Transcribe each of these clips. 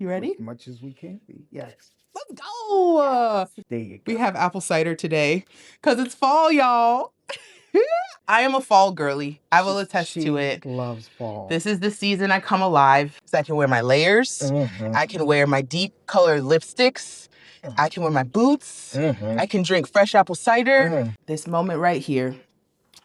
You ready? As much as we can be. Yes. Let's go. There you go. We have apple cider today because it's fall, y'all. I am a fall girly. I will attest to it. She loves fall. This is the season I come alive. So I can wear my layers. I can wear my deep colored lipsticks. I can wear my boots. I can drink fresh apple cider. This moment right here.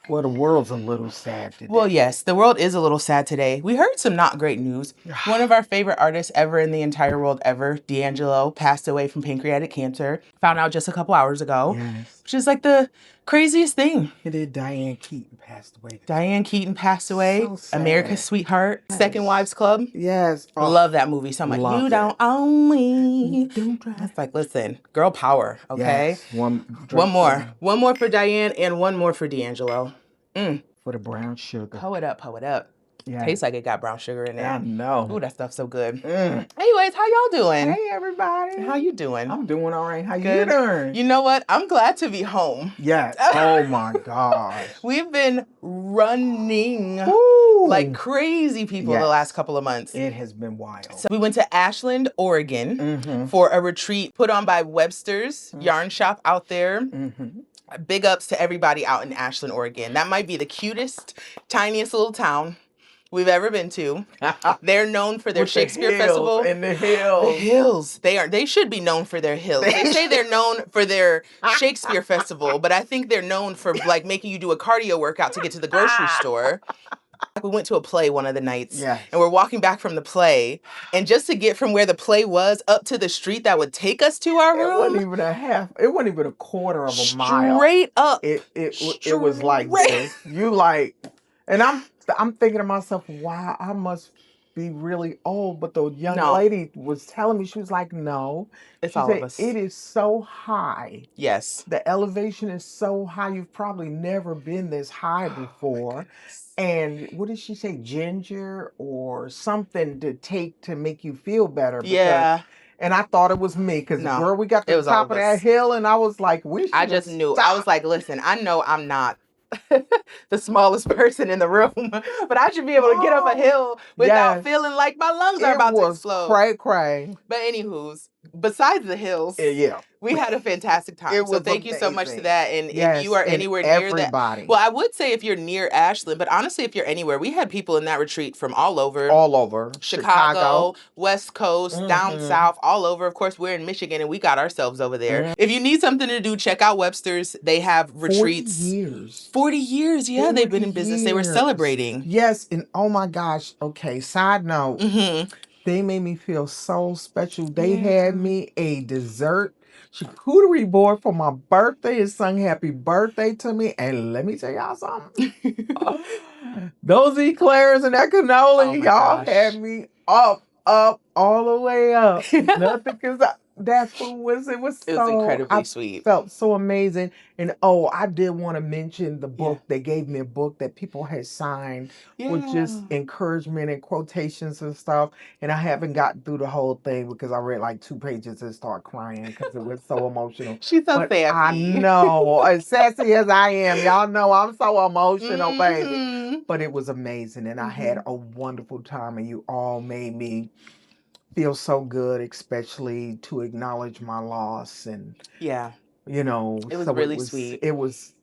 Well, the world's a little sad today. Well, yes, the world is a little sad today. We heard some not great news. One of our favorite artists ever in the entire world ever, D'Angelo, passed away from pancreatic cancer. Found out just a couple hours ago. Yes. Which is like the craziest thing. It did. Diane Keaton passed away. Diane Keaton passed away. So sad. America's Sweetheart. Yes. Second Wives Club. Yes. I love that movie so much. Love You it. don't own me. It's like, listen, girl power, okay? Yes. One more. One more for Diane and one more for D'Angelo. For the brown sugar. Pull it up, pull it up. Yeah. Tastes like it got brown sugar in there. I know. Ooh, that stuff's so good. Anyways, how y'all doing? Hey, everybody. How you doing? I'm doing all right. How you Good. doing? You know what? I'm glad to be home. Yes. Oh, my gosh. We've been running Woo. like crazy people the last couple of months. It has been wild. So we went to Ashland, Oregon for a retreat put on by Webster's Yarn Shop out there. Big ups to everybody out in Ashland, Oregon. That might be the cutest, tiniest little town we've ever been to. They're known for their With Shakespeare the hills Festival. and the hills. The hills. They should be known for their hills. They say they're known for their Shakespeare Festival, but I think they're known for like making you do a cardio workout to get to the grocery store. We went to a play one of the nights, and we're walking back from the play, and just to get from where the play was up to the street that would take us to our room, it wasn't even a half. It wasn't even a quarter of a mile. Straight up. It was like this. You like, and I'm thinking to myself, wow, I must be really old. But the young lady was telling me, she was like, no, it's she all said, of us. It is so high. Yes, the elevation is so high. You've probably never been this high before. And what did she say? Ginger or something to take to make you feel better. Because, and I thought it was me because girl, we got to the top of that hill, and I was like, I just knew. I was like, listen, I know I'm not the smallest person in the room, but I should be able to get up a hill without feeling like my lungs are about to explode. Cray. But anywho's, besides the hills, we had a fantastic time. So thank you so much to that. And if you are anywhere near that, well, I would say if you're near Ashland, but honestly, if you're anywhere, we had people in that retreat from all over. Chicago, West Coast, down south, all over. Of course, we're in Michigan and we got ourselves over there. If you need something to do, check out Webster's. They have retreats. 40 years. Yeah, they've been in business. They were celebrating. Yes. And oh my gosh. Okay. Side note. They made me feel so special. They had me a dessert charcuterie board for my birthday and sung happy birthday to me. And let me tell y'all something. Those eclairs and that cannoli, y'all had me up, all the way up. Nothing can stop. That's what was it was incredibly sweet. Felt so amazing. And I did want to mention the book. They gave me a book that people had signed with just encouragement and quotations and stuff. And I haven't gotten through the whole thing because I read like 2 pages and started crying because it was so emotional. She's so sassy. I know. As sassy as I am, y'all know I'm so emotional, baby. But it was amazing. And I had a wonderful time, and you all made me feel so good, especially to acknowledge my loss. And you know, it was really sweet. It was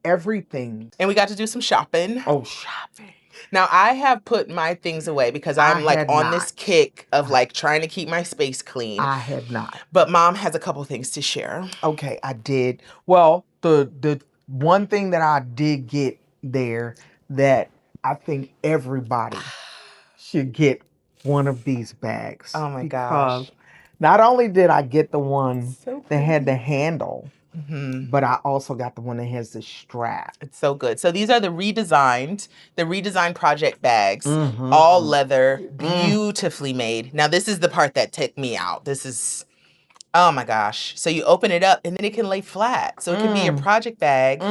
everything. And we got to do some shopping. Oh, shopping. Now I have put my things away because I'm like on this kick of like trying to keep my space clean. I have not. But Mom has a couple things to share. Okay, I did. Well, the one thing that I did get there that I think everybody should get one of these bags. Oh my gosh. Not only did I get the one that had the handle, but I also got the one that has the strap. It's so good. So these are the redesigned project bags, all leather, beautifully made. Now this is the part that took me out. This is, oh my gosh. So you open it up and then it can lay flat. So it can be your project bag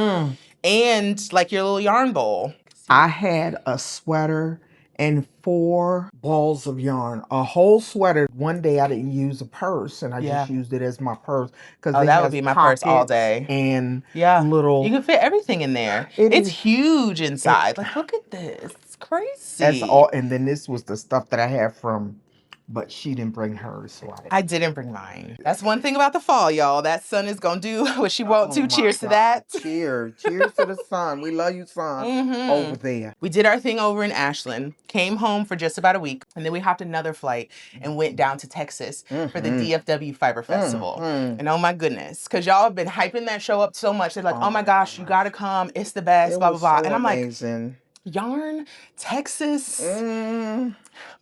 and like your little yarn bowl. I had a sweater and 4 balls of yarn, a whole sweater. One day I didn't use a purse, and I just used it as my purse because that would be my purse all day. And little, you can fit everything in there. It's huge inside. Like, look at this, it's crazy. That's all. And then this was the stuff that I had from but she didn't bring hers. So I didn't bring mine. That's one thing about the fall, y'all. That sun is going to do what she wants to. Cheers to that. Cheers. Cheers to the sun. We love you, sun, over there. We did our thing over in Ashland, came home for just about a week, and then we hopped another flight and went down to Texas for the DFW Fiber Festival. And oh my goodness, because y'all have been hyping that show up so much. They're like, oh my gosh, you got to come. It's the best, blah, blah, blah. So and I'm amazing. Like, yarn, Texas.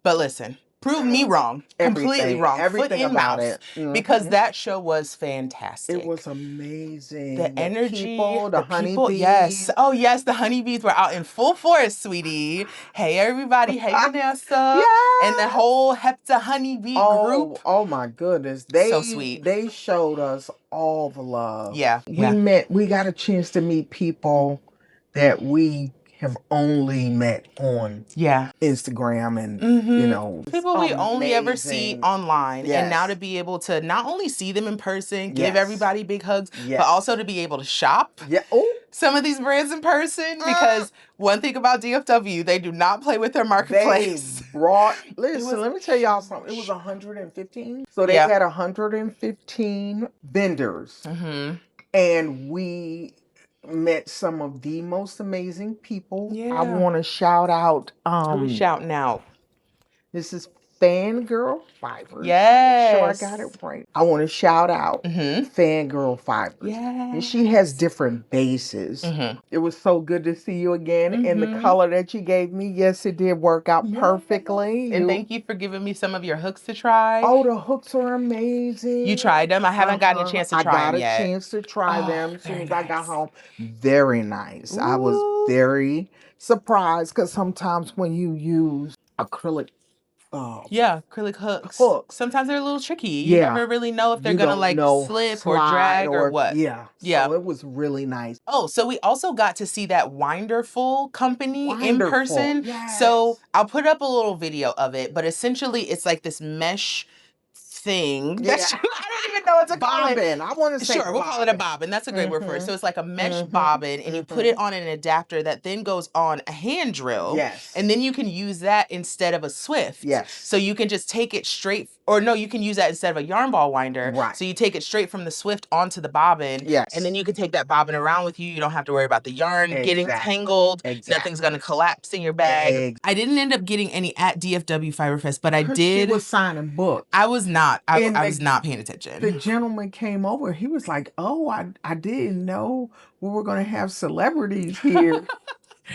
But listen. Prove me wrong. Completely wrong. Everything foot in about mouth, it. Because that show was fantastic. It was amazing. The energy, people, the honeybees. Yes. Oh, yes. The honeybees were out in full force, sweetie. Hey, everybody. Hey, Vanessa. Yes. And the whole Hepta honeybee group. Oh, my goodness. So sweet. They showed us all the love. Yeah. We got a chance to meet people that we have only met on Instagram and, you know. People we only ever see online. Yes. And now to be able to not only see them in person, give everybody big hugs, but also to be able to shop some of these brands in person. Because one thing about DFW, they do not play with their marketplace. Listen, let me tell y'all something. It was 115. So they had 115 vendors. And we met some of the most amazing people. I want to shout out. Who's shouting out? This is Fangirl Fibers. Yes. Sure, I got it right. I want to shout out Fangirl Fibers. Yes. And she has different bases. It was so good to see you again. And the color that you gave me, yes, it did work out perfectly. And thank you for giving me some of your hooks to try. Oh, the hooks are amazing. You tried them? I haven't gotten a chance to try them yet. I got a chance to try them as soon as I got home. Very nice. Ooh. I was very surprised because sometimes when you use acrylic acrylic hooks. Sometimes they're a little tricky. You never really know if they're going to slip or drag or what. So it was really nice. Oh, so we also got to see that Wonderful company in person. Yes. So I'll put up a little video of it, but essentially it's like this mesh thing. I don't even know what to call it. Bobbin. I want to say we'll call it a bobbin. That's a great word for it. So it's like a mesh bobbin, and you put it on an adapter that then goes on a hand drill. Yes. And then you can use that instead of a Swift. Yes. So you can just take it straight, or no, you can use that instead of a yarn ball winder. Right. So you take it straight from the Swift onto the bobbin. Yes. And then you can take that bobbin around with you. You don't have to worry about the yarn getting tangled. Nothing's going to collapse in your bag. I didn't end up getting any at DFW Fiber Fest, but I did. She was signing books. I was not. I was not paying attention. The gentleman came over. He was like, oh, I didn't know we were going to have celebrities here.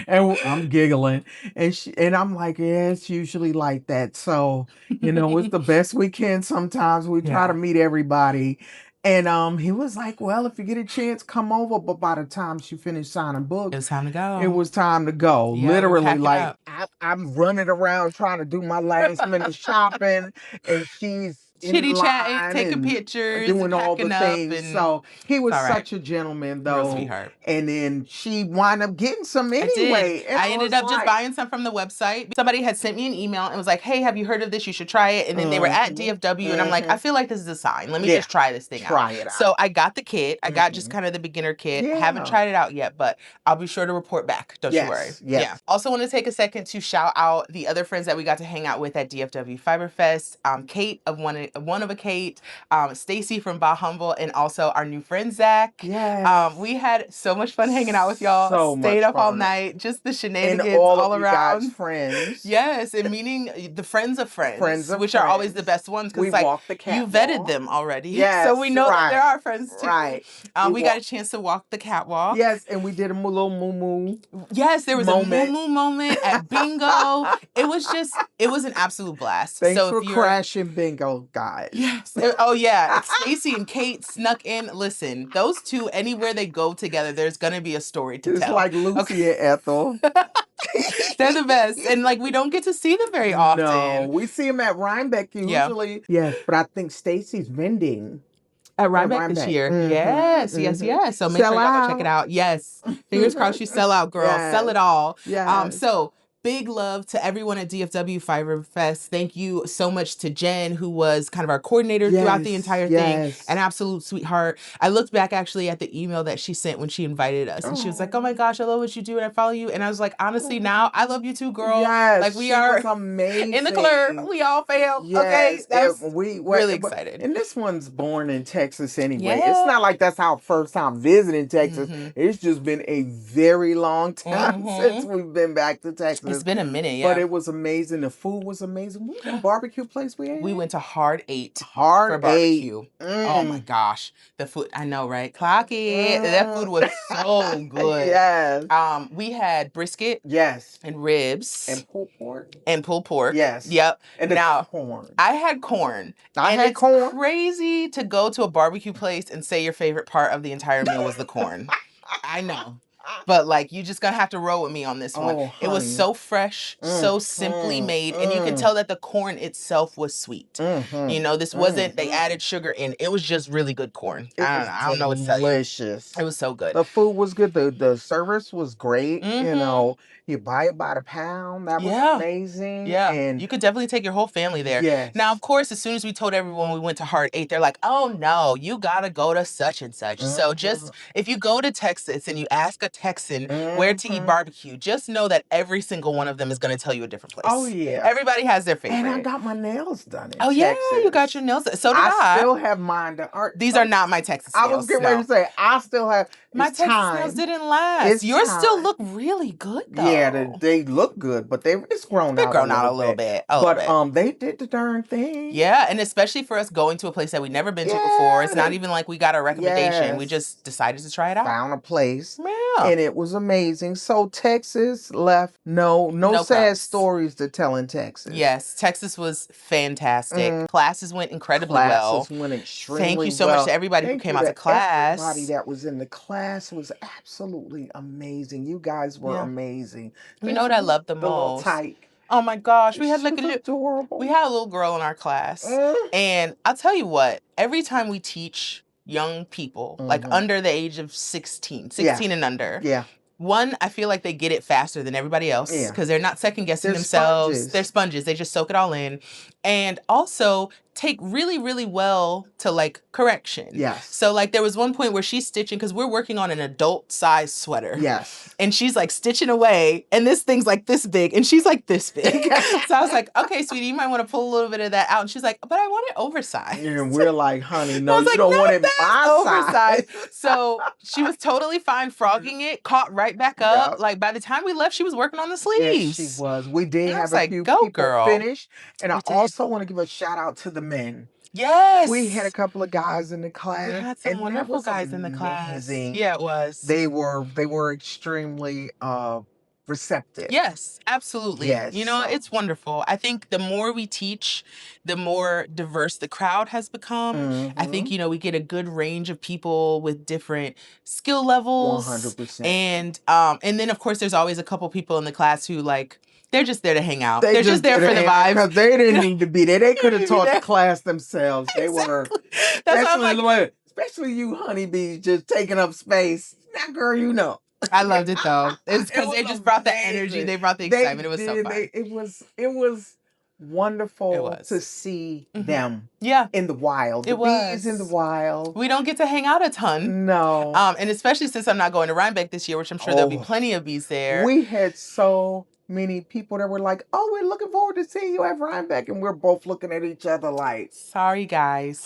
And I'm giggling. And I'm like, yeah, it's usually like that. So, you know, it's the best we can sometimes. We try to meet everybody. And he was like, well, if you get a chance, come over. But by the time she finished signing books, it was time to go. It was time to go. Yeah, literally, like, I'm running around trying to do my last minute shopping. And she's chitty chatting, taking pictures, doing all the things. So he was such a gentleman, though. Real sweetheart. And then she wound up getting some anyway. I ended up just buying some from the website. Somebody had sent me an email and was like, hey, have you heard of this? You should try it. And then they were at DFW, and I'm like, I feel like this is a sign. Let me just try this thing out. Try it out. So I got the kit. I got just kind of the beginner kit. Haven't tried it out yet, but I'll be sure to report back. Don't you worry. Yeah. Also want to take a second to shout out the other friends that we got to hang out with at DFW Fiber Fest. Kate of One of a Kate, Stacy from Bah Humble, and also our new friend Zach. Yes. We had so much fun hanging out with y'all. Stayed up all night, just the shenanigans and all around. You guys friends. Yes, and meeting the friends of friends, which are always the best ones because like you vetted them already. Yes, so we know that they're our friends too. Right. We got a chance to walk the catwalk. Yes, and we did a little moo-moo. Yes, there was a moo-moo moment at bingo. It was an absolute blast. Thanks for crashing bingo, guys. Yes. Oh yeah. Stacy and Kate snuck in. Listen, those two, anywhere they go together, there's gonna be a story to tell. It's like Lucy and Ethel. They're the best. And like we don't get to see them very often. No, we see them at Reinbeck usually. Yes, but I think Stacy's vending. At Reinbeck this year. Yes. So make sure y'all go check it out. Yes. Fingers crossed you sell out, girl. Yes. Sell it all. Yes. So big love to everyone at DFW Fiber Fest. Thank you so much to Jen, who was kind of our coordinator throughout the entire thing. An absolute sweetheart. I looked back actually at the email that she sent when she invited us, and she was like, "Oh my gosh, I love what you do, and I follow you." And I was like, honestly, now I love you too, girl. Yes, like we are amazing in the club. We all failed. Okay, we really excited. And this one's born in Texas anyway. It's not like that's our first time visiting Texas. It's just been a very long time since we've been back to Texas. It's been a minute, yeah. But it was amazing. The food was amazing. What was the barbecue place we ate? We went to Hard 8 for barbecue. Oh my gosh, the food! I know, right? Clock it. That food was so good. Yes. We had brisket. Yes. And ribs. And pulled pork. And pulled pork. Yes. Yep. And now corn. I had corn. It's crazy to go to a barbecue place and say your favorite part of the entire meal was the corn. I know. But like, you just gonna have to roll with me on this one. It was so fresh, so simply made, and you can tell that the corn itself was sweet. You know, this wasn't, they added sugar in. It was just really good corn. I don't know what to tell you. Delicious. It was so good. The food was good. The service was great. You know, you buy it by the pound. That was amazing. Yeah. And you could definitely take your whole family there. Yes. Now, of course, as soon as we told everyone we went to Hard 8, they're like, oh no, you gotta go to such and such. So just, if you go to Texas and you ask a Texan where to eat barbecue, just know that every single one of them is going to tell you a different place. Oh, yeah. Everybody has their favorite. And I got my nails done in Texas. Yeah, you got your nails done. So did I. still have mine. These are not my Texas nails. I was getting ready to say, I still have. My Texas nails didn't last. Yours still look really good, though. Yeah, they look good, but it's grown out. Grown out a little bit. But they did the darn thing. Yeah, and especially for us going to a place that we've never been to before. It's not even like we got a recommendation. We just decided to try it out. Found a place. Yeah. And it was amazing. So Texas left no sad stories to tell in Texas. Yes, Texas was fantastic. Classes went incredibly well. Classes went extremely well. Thank you so much to everybody who came out to class. Everybody that was in the class was absolutely amazing. You guys were amazing. You know what I love the most? Tyke. Oh my gosh, we had like adorable. We had a little girl in our class, and I'll tell you what. Every time we teach young people, like under the age of 16 and under, one, I feel like they get it faster than everybody else because they're not second guessing themselves. Sponges. They're sponges. They just soak it all in, and also take really, really well to like correction. Yes. So like there was one point where she's stitching because we're working on an adult size sweater. Yes. And she's like stitching away and this thing's like this big and she's like this big. So I was like, okay, sweetie, you might want to pull a little bit of that out. And she's like, but I want it oversized. And we're like, honey, no, you don't want it oversized. So she was totally fine frogging it, caught right back up. Yep. Like by the time we left, she was working on the sleeves. Yes, she was. We did have a few people finish. And I also want to give a shout out to the men. Yes. We had a couple of guys in the class. We had some wonderful guys in the class. Yeah, it was. They were extremely receptive. Yes, absolutely. Yes. You know, it's wonderful. I think the more we teach, the more diverse the crowd has become. I think, you know, we get a good range of people with different skill levels. 100%. And then of course there's always a couple people in the class who like they're just there to hang out. They're just there for the vibes. Because they didn't need to be there. They could have taught the class themselves. They were. Especially you honeybees just taking up space. Now, girl, you know. I loved it though. It's because they just brought the energy. They brought the excitement. It was so fun. It was wonderful to see them in the wild. The bees in the wild. We don't get to hang out a ton. No. And especially since I'm not going to Reinbeck this year, which I'm sure there'll be plenty of bees there. We had so many people that were like, oh, we're looking forward to seeing you at Reinbeck. And we're both looking at each other like, sorry, guys.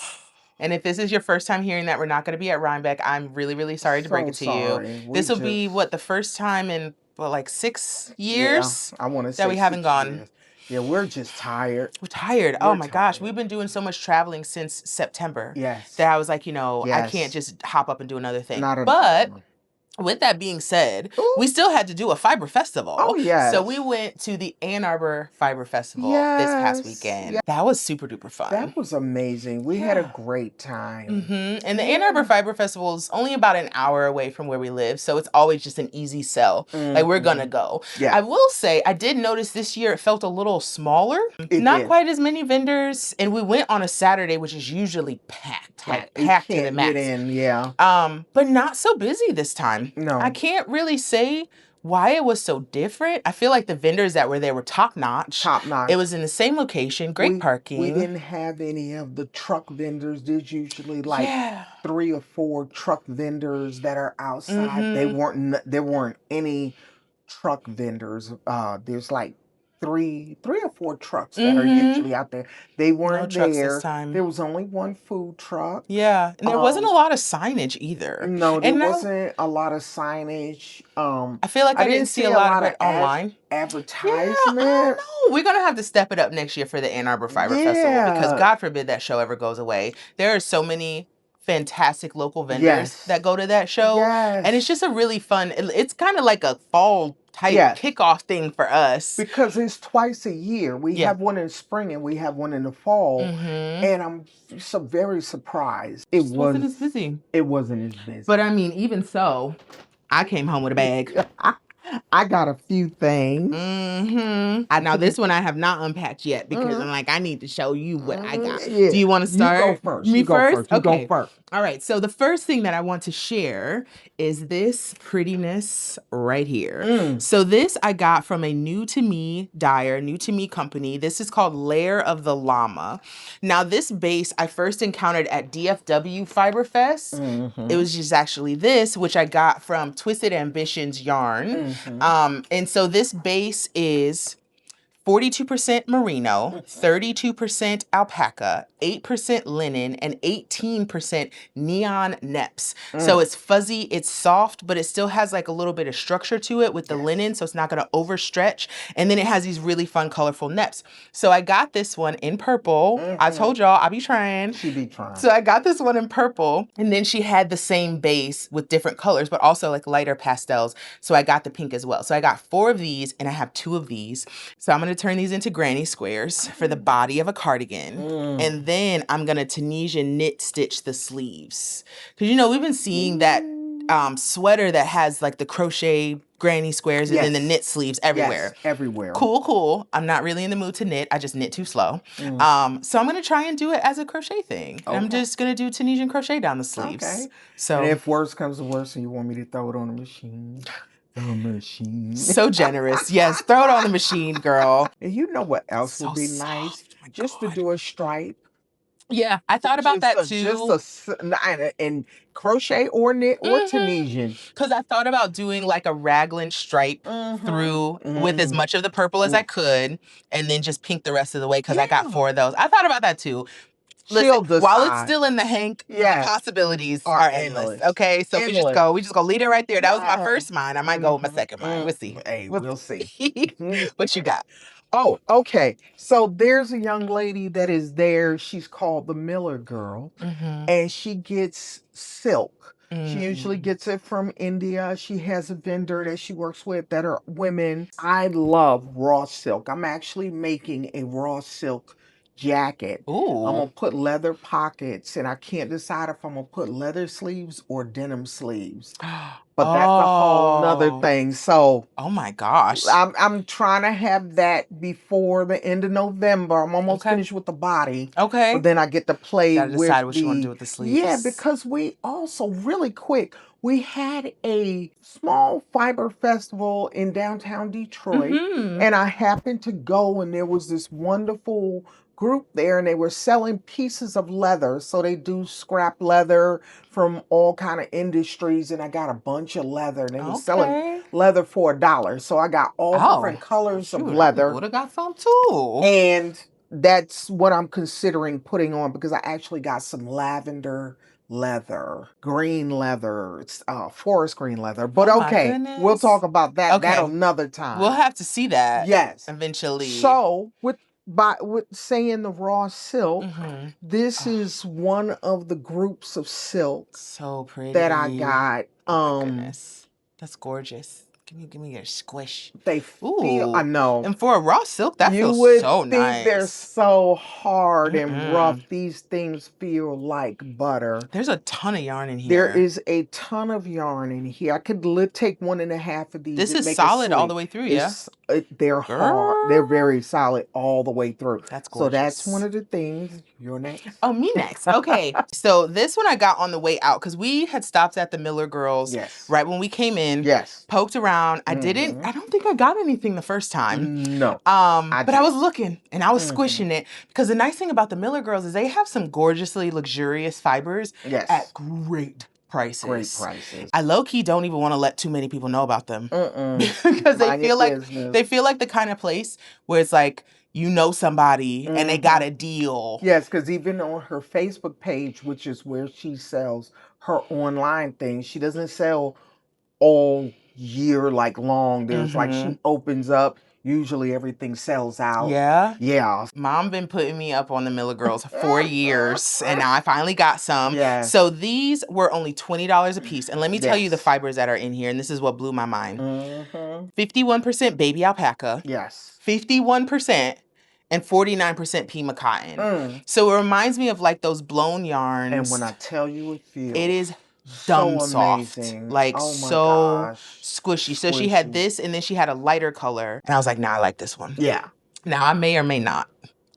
And if this is your first time hearing that we're not going to be at Reinbeck, I'm really, really sorry to break it to you. This will be, the first time in, like 6 years I want to say that we haven't gone. Years. Yeah, we're just tired. We're tired. Oh my gosh. We've been doing so much traveling since September. Yes. That I was like, you know, I can't just hop up and do another thing. But with that being said, we still had to do a fiber festival. Oh, yeah. So we went to the Arbor Fiber Festival this past weekend. Yeah. That was super duper fun. That was amazing. We had a great time. And the Arbor Fiber Festival is only about an hour away from where we live. So it's always just an easy sell. Like, we're going to go. Yeah. I will say, I did notice this year it felt a little smaller. Not quite as many vendors. And we went on a Saturday, which is usually packed. Like, packed to the max. Get in, but not so busy this time. No. I can't really say why it was so different, I feel like the vendors that were there were top notch. Top notch. It was in the same location, great parking. We didn't have any of the truck vendors. There's usually like 3 or 4 truck vendors that are outside. There weren't any truck vendors. There's like three or 4 trucks that are usually out there. They weren't trucks there. This time. There was only one food truck. Yeah, and there wasn't a lot of signage either. No, there wasn't a lot of signage. I feel like I didn't see a lot of it online. Advertisement. Yeah, no, we're gonna have to step it up next year for the Ann Arbor Fiber Festival, because God forbid that show ever goes away. There are so many fantastic local vendors that go to that show, and it's just a really fun. It's kind of like a fall type kickoff thing for us, because it's twice a year. We have one in spring and we have one in the fall, and I'm very surprised it wasn't as busy. It wasn't as busy, but I mean, even so, I came home with a bag. I got a few things. Now this one I have not unpacked yet, because I'm like, I need to show you what I got. Do you want to start? You go first. Me first? Okay. You go first. All right. So the first thing that I want to share is this prettiness right here. So this I got from a new to me dyer, new to me company. This is called Lair of the Llama. Now this base I first encountered at DFW Fiber Fest. It was just actually this, which I got from Twisted Ambitions yarn. And so this base is 42% merino, 32% alpaca, 8% linen, and 18% neon neps. So it's fuzzy, it's soft, but it still has like a little bit of structure to it with the linen, so it's not going to overstretch. And then it has these really fun, colorful neps. So I got this one in purple. I told y'all I be trying. She be trying. So I got this one in purple, and then she had the same base with different colors, but also like lighter pastels. So I got the pink as well. So I got 4 of these, and I have 2 of these. So I'm going to turn these into granny squares for the body of a cardigan. And then I'm going to Tunisian knit stitch the sleeves. Because, you know, we've been seeing that sweater that has like the crochet granny squares and then the knit sleeves everywhere. Yes, everywhere. Cool. I'm not really in the mood to knit. I just knit too slow. So I'm going to try and do it as a crochet thing. Okay. I'm just going to do Tunisian crochet down the sleeves. Okay. So, and if worse comes to worse and you want me to throw it on the machine... So generous. Yes, throw it on the machine, girl. And you know what else would be nice? Just to do a stripe. Yeah, I thought about that too. And crochet or knit or Tunisian. Because I thought about doing like a raglan stripe through with as much of the purple as I could, and then just pink the rest of the way, because I got 4 of those. I thought about that too. Listen, while it's still in the hank, the possibilities are endless. Okay, so we just go leave it right there. That was my first mind. I might go with my second mind. We'll see. Hey, we'll see. What you got? Oh, okay. So there's a young lady that is there. She's called the Miller Girl, and she gets silk. She usually gets it from India. She has a vendor that she works with that are women. I love raw silk. I'm actually making a raw silk jacket. Ooh. I'm gonna put leather pockets, and I can't decide if I'm gonna put leather sleeves or denim sleeves. But that's a whole nother thing. So, oh my gosh, I'm trying to have that before the end of November. I'm almost finished with the body. Okay, but then I get to play with decide what you want to do with the sleeves. Yeah, because we also really quick. We had a small fiber festival in downtown Detroit, and I happened to go, and there was this wonderful group there, and they were selling pieces of leather. So they do scrap leather from all kind of industries, and I got a bunch of leather, and they were selling leather for $1. So I got all different colors of leather. Would have got some too. And that's what I'm considering putting on, because I actually got some lavender leather, green leather, forest green leather. But we'll talk about that another time. We'll have to see that. Yes, eventually. So with saying the raw silk, this is one of the groups of silk so pretty that I got. Oh my goodness, that's gorgeous. Give me your squish. They feel, I know. And for a raw silk, that feels so nice. You would think they're so hard and rough. These things feel like butter. There's a ton of yarn in here. There is a ton of yarn in here. I could take 1.5 of these. This is solid all the way through, they're hard. They're very solid all the way through. That's gorgeous. So that's one of the things. You're next. Oh, me next. Okay. So this one I got on the way out because we had stopped at the Miller Girls right when we came in. Yes. Poked around. I don't think I got anything the first time. No. But I was looking and I was squishing it because the nice thing about the Miller Girls is they have some gorgeously luxurious fibers at great prices. Great prices. I low-key don't even want to let too many people know about them. Because they feel like the kind of place where it's like, you know somebody and they got a deal. Yes, because even on her Facebook page, which is where she sells her online things, she doesn't sell all year like long. There's like she opens up. Usually everything sells out. Yeah? Yeah. Mom been putting me up on the Miller Girls for years, and now I finally got some. Yes. So these were only $20 a piece. And let me tell you the fibers that are in here, and this is what blew my mind. 51% baby alpaca. Yes. 51% and 49% Pima cotton. So it reminds me of like those blown yarns. And when I tell you it is dumb so soft, amazing. like so squishy. So she had this, and then she had a lighter color, and I was like, "Nah, I like this one." Yeah. Now I may or may not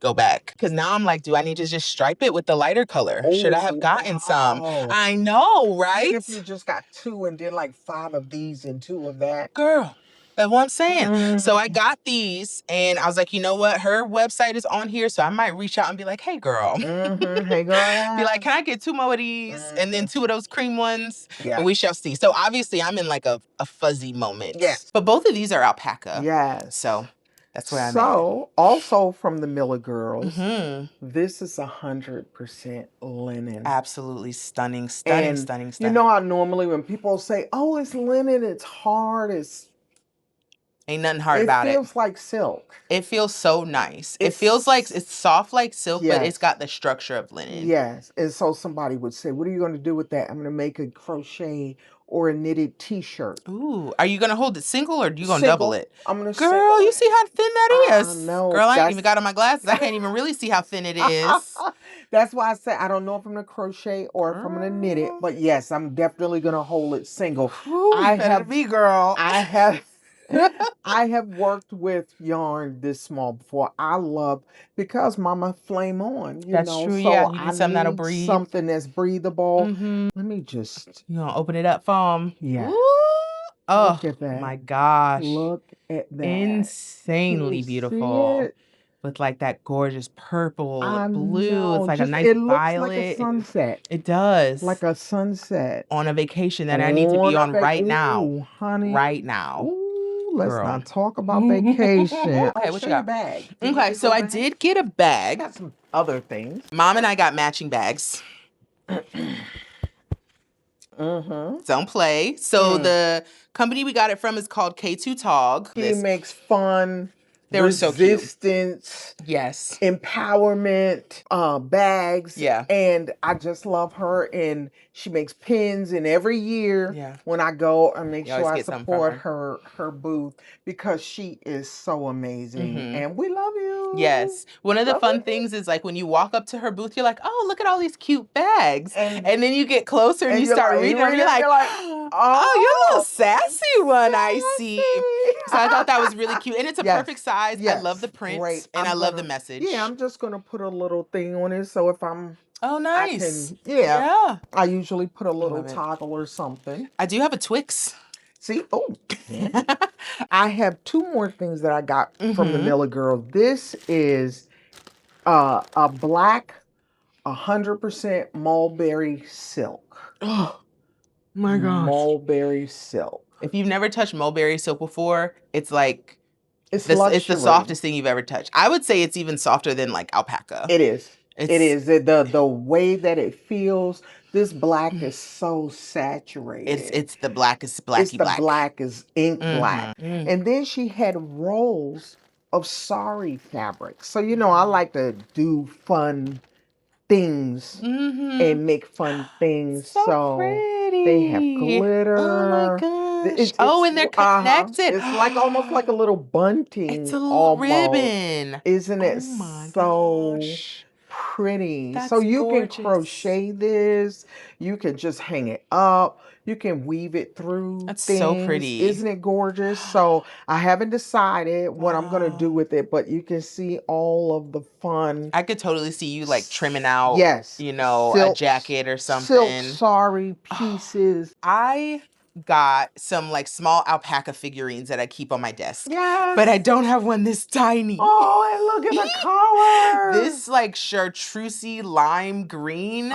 go back because now I'm like, do I need to just stripe it with the lighter color? Should I have gotten some? I know, right? Even if you just got 2 and did like 5 of these and 2 of that, girl. That's what I'm saying. So I got these and I was like, you know what? Her website is on here. So I might reach out and be like, hey, girl. Hey, girl. Be like, can I get 2 more of these? And then 2 of those cream ones? Yeah. And we shall see. So obviously I'm in like a fuzzy moment. Yes. But both of these are alpaca. Yes. So that's where I'm at. So also from the Miller Girls, this is 100% linen. Absolutely stunning. You know how normally when people say, oh, it's linen, it's hard, ain't nothing hard about it. It feels like silk. It feels so nice. It feels like it's soft like silk, but it's got the structure of linen. Yes. And so somebody would say, what are you going to do with that? I'm going to make a crochet or a knitted t-shirt. Ooh. Are you going to hold it single or are you going to double it? I'm going to Girl, you see how thin that is? No. Girl, I ain't even got on my glasses. I can't even really see how thin it is. That's why I said I don't know if I'm going to crochet or if I'm going to knit it. But yes, I'm definitely going to hold it single. Ooh, girl. I have worked with yarn this small before. I love, because Mama flame on, That's true, so yeah. You need something that'll breathe. Something that's breathable. Let me just... You gonna open it up for 'em? Yeah. Ooh. Oh, look at that. My gosh. Look at that. Insanely beautiful. With like that gorgeous purple, blue. It's like a nice violet. It looks like a sunset. It does. Like a sunset. On a vacation that I need to be on right now. Ooh, honey. Right now. Ooh, let's not talk about vacation. Okay, what you got? Bag. Okay, so I did get a bag. I got some other things. Mom and I got matching bags. Don't play. So the company we got it from is called K2 Tog. He makes fun. They were so cute. Resistance. Yes. Empowerment. Bags. Yeah. And I just love her. And she makes pins. And every year when I go, I make sure I support her booth because she is so amazing. And we love you. Yes. One of the fun things is like when you walk up to her booth, you're like, oh, look at all these cute bags. And then you get closer and you start reading them. You're like, oh, you're a little sassy one, I see. So I thought that was really cute. And it's a perfect size. I love the print and I love the message. Yeah, I'm just going to put a little thing on it. So if I'm... Oh, nice. I usually put a little toggle or something. I do have a Twix. See? Oh. I have 2 more things that I got from the Miller Girl. This is a black 100% mulberry silk. Oh, my gosh. Mulberry silk. If you've never touched mulberry silk before, it's like... It's the softest thing you've ever touched. I would say it's even softer than like alpaca. It is. It is. The way that it feels, this black is so saturated. It's the blackest blacky black. It's the blackest ink black. And then she had rolls of sari fabric. So, you know, I like to do fun things and make fun things. So pretty. They have glitter. Oh my gosh. And they're connected. It's like almost like a little bunting. It's a little ribbon. Isn't it oh my so gosh. pretty. That's so you gorgeous. can crochet this. You can just hang it up. You can weave it through That's things. so pretty. Isn't it gorgeous? So I haven't decided what I'm going to do with it, but you can see all of the fun. I could totally see you like trimming out, silk, a jacket or something. Silk sari pieces. I got some like small alpaca figurines that I keep on my desk. Yeah. But I don't have one this tiny. Oh, and look at the color. This like chartreusey lime green.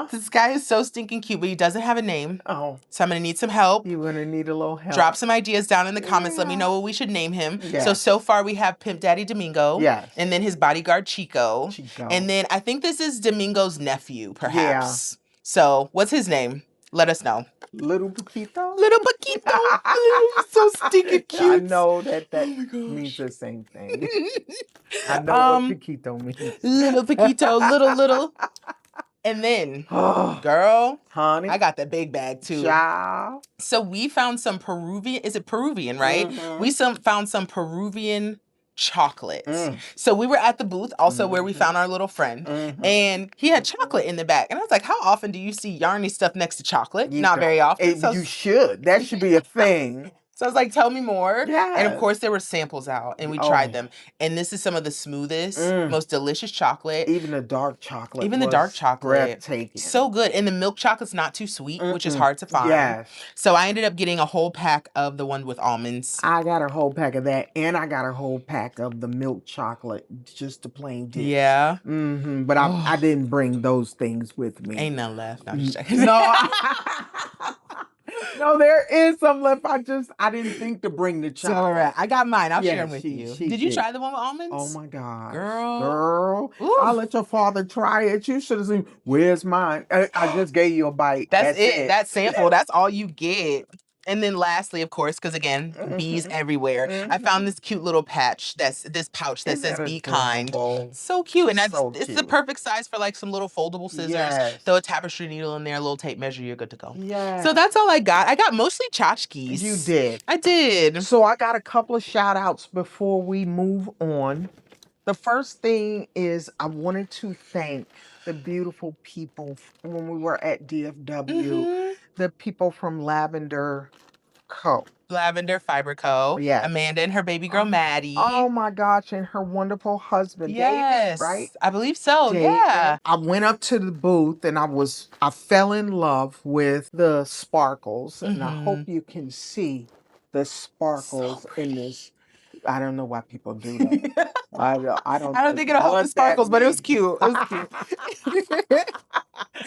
This guy is so stinking cute, but he doesn't have a name. Oh. So I'm going to need some help. You're going to need a little help. Drop some ideas down in the comments. Let me know what we should name him. Yes. So far we have Pimp Daddy Domingo. Yes. And then his bodyguard Chico. And then I think this is Domingo's nephew, perhaps. Yeah. So what's his name? Let us know. Little Paquito. Little Paquito. So stinking cute. I know that means the same thing. I know what Paquito means. Little Paquito, little. And then, girl, honey, I got the big bag too. Ciao. So we found some Peruvian, is it Peruvian, right? Mm-hmm. We found some Peruvian chocolates. So we were at the booth also where we found our little friend and he had chocolate in the back. And I was like, how often do you see yarny stuff next to chocolate? Not very often. So you should. That should be a thing. So I was like, tell me more. Yeah. And of course there were samples out and we tried them. And this is some of the smoothest, most delicious chocolate. Even the dark chocolate. Breathtaking. So good. And the milk chocolate's not too sweet, which is hard to find. Yes. So I ended up getting a whole pack of the one with almonds. I got a whole pack of that. And I got a whole pack of the milk chocolate, just the plain dish. Yeah. But I didn't bring those things with me. Ain't none left. No, I'm just checking. No. No, there is some left. I didn't think to bring the chocolate. All right. I got mine. I'll share them with you. Did you try the one with almonds? Oh my God. Girl. I'll let your father try it. You should have seen, where's mine? I just gave you a bite. That's it. That sample. That's all you get. And then lastly, of course, because again, bees everywhere. I found this cute little pouch that says "Be kind." So cute, and it's the perfect size for like some little foldable scissors. Yes. Throw a tapestry needle in there, a little tape measure, you're good to go. Yeah. So that's all I got. I got mostly tchotchkes. You did. I did. So I got a couple of shout outs before we move on. The first thing is I wanted to thank the beautiful people when we were at DFW, the people from Lavender Fiber Co. Yes. Amanda and her baby girl, Maddie. Oh my gosh. And her wonderful husband, David, right? I believe so. David. Yeah. I went up to the booth and I fell in love with the sparkles. And I hope you can see the sparkles in this. I don't know why people do that. I don't think it'll help the sparkles, but it was cute. It was cute.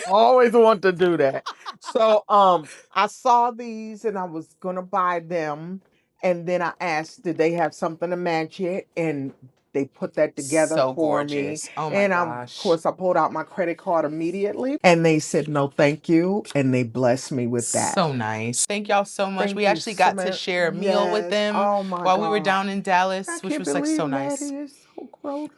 Always want to do that. So I saw these and I was gonna buy them, and then I asked, did they have something to match it? And they put that together for me. Oh my gosh. Of course, I pulled out my credit card immediately. And they said, no, thank you. And they blessed me with that. So nice. Thank y'all so much. We actually got to share a meal with them while we were down in Dallas, which was like so nice.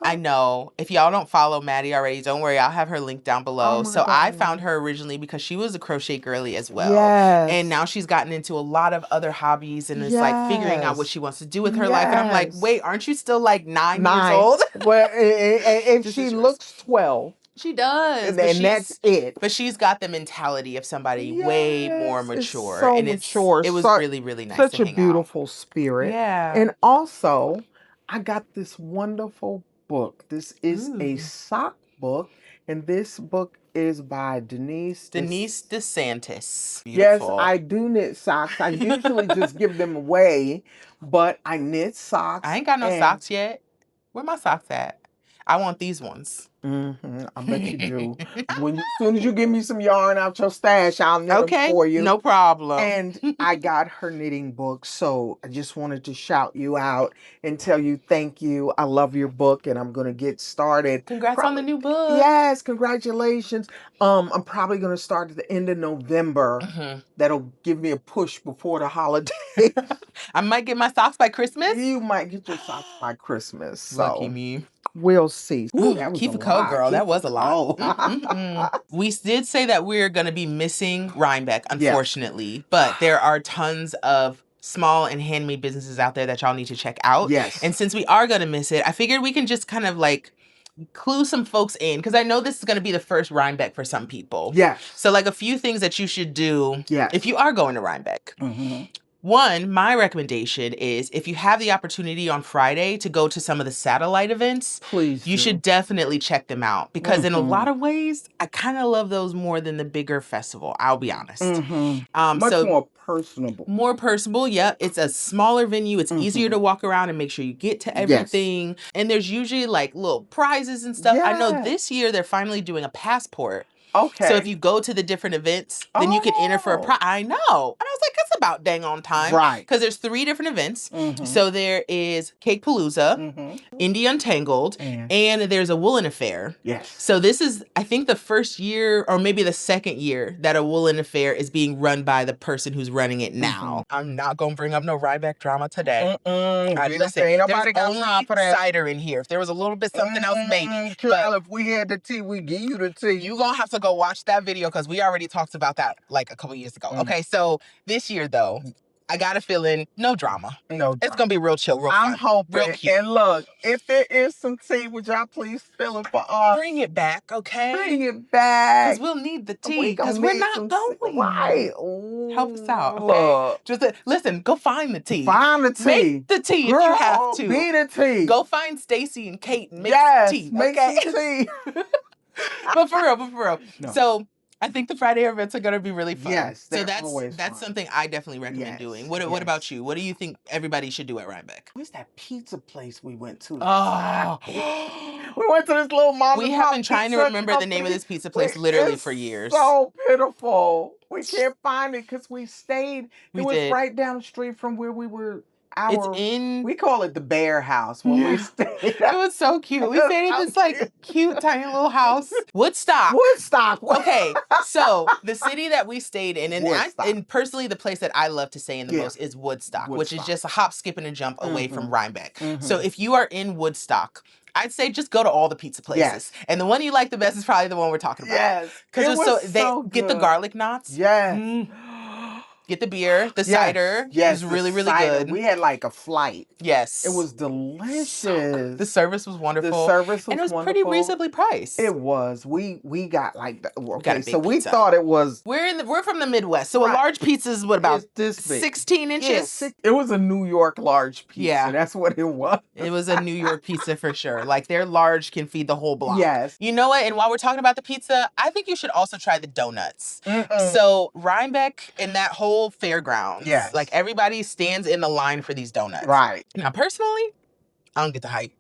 I know. If y'all don't follow Maddie already, don't worry. I'll have her link down below. So I found her originally because she was a crochet girly as well. Yes. And now she's gotten into a lot of other hobbies and is like figuring out what she wants to do with her life. And I'm like, wait, aren't you still like 9 years old? Well, if she looks 12. She does. And that's it. But she's got the mentality of somebody way more mature. So mature. It was really, really nice to hang out. Such a beautiful spirit. Yeah. And also, I got this wonderful book. This is a sock book, and this book is by Denise DeSantis. Beautiful. Yes, I do knit socks. I usually just give them away, but I knit socks. I ain't got no socks yet. Where my socks at? I want these ones. I bet you do. As soon as you give me some yarn out your stash, I'll knit them for you. No problem. And I got her knitting book, so I just wanted to shout you out and tell you thank you. I love your book, and I'm going to get started. Congrats on the new book. Yes, congratulations. I'm probably going to start at the end of November. That'll give me a push before the holiday. I might get my socks by Christmas. You might get your socks by Christmas. So. Lucky me. We'll see. Ooh, that was girl. That was a lot. We did say that we're going to be missing Reinbeck, unfortunately. But there are tons of small and handmade businesses out there that y'all need to check out. Yes. And since we are going to miss it, I figured we can just kind of like clue some folks in, because I know this is going to be the first Reinbeck for some people. Yeah. So like a few things that you should do if you are going to Reinbeck. Mm-hmm. One, my recommendation is if you have the opportunity on Friday to go to some of the satellite events, please you should definitely check them out, because in a lot of ways, I kind of love those more than the bigger festival. I'll be honest. Much more personable. More personable, yeah. It's a smaller venue. It's easier to walk around and make sure you get to everything. Yes. And there's usually like little prizes and stuff. I know this year they're finally doing a passport. Okay. So if you go to the different events, then you can enter for a prize. I know. And I was like, that's about dang on time. Right. Because there's 3 different events. So there is Cake Palooza, Indie Untangled, and there's a Woolen Affair. Yes. So this is, I think, the first year or maybe the second year that a Woolen Affair is being run by the person who's running it now. I'm not going to bring up no Reinbeck drama today. Listen, ain't nobody got only time for that. cider in here. If there was a little bit something else, maybe. But if we had the tea, we give you the tea. You going to have to go watch that video, because we already talked about that like a couple years ago. Okay, so this year though, I got a feeling no drama. It's gonna be real chill, real fun. I'm hoping. Real cute. And look, if there is some tea, would y'all please fill it for us? Bring it back, okay? Bring it back. Because we'll need the tea. Because we're not going. Right. Help us out, okay? Look. Just listen. Go find the tea. Find the tea. Make the tea Girl, if you have to. Be the tea. Go find Stacy and Kate and make some tea. Make some tea. But for real. No. So I think the Friday events are going to be really fun. Yes, so that's something I definitely recommend doing. What about you? What do you think everybody should do at Reinbeck? Where's that pizza place we went to? Oh, we went to this little mom. We have been trying to remember the name of this pizza place literally for years. So pitiful. We can't find it because we stayed. It was right down the street from where we were. We call it the Bear House when we stayed. It was so cute. We stayed in this like cute tiny little house. Woodstock. Okay, so the city that we stayed in, and personally the place that I love to stay in the most is Woodstock, which is just a hop, skip, and a jump away from Reinbeck. So if you are in Woodstock, I'd say just go to all the pizza places. Yes. And the one you like the best is probably the one we're talking about. Yes. Because they get the garlic knots. Yes. Get the beer, the cider. Yes, it was really, really good. We had like a flight. Yes. It was delicious. The service was wonderful. And it was pretty reasonably priced. It was. We got like we thought it was. We're from the Midwest, so a large pizza is what, about this 16 inches? Yeah, it was a New York large pizza. Yeah. That's what it was. It was a New York pizza for sure. Like their large can feed the whole block. Yes. You know what? And while we're talking about the pizza, I think you should also try the donuts. So Reinbeck and that whole fairgrounds. Yes. Like everybody stands in the line for these donuts. Right. Now, personally, I don't get the hype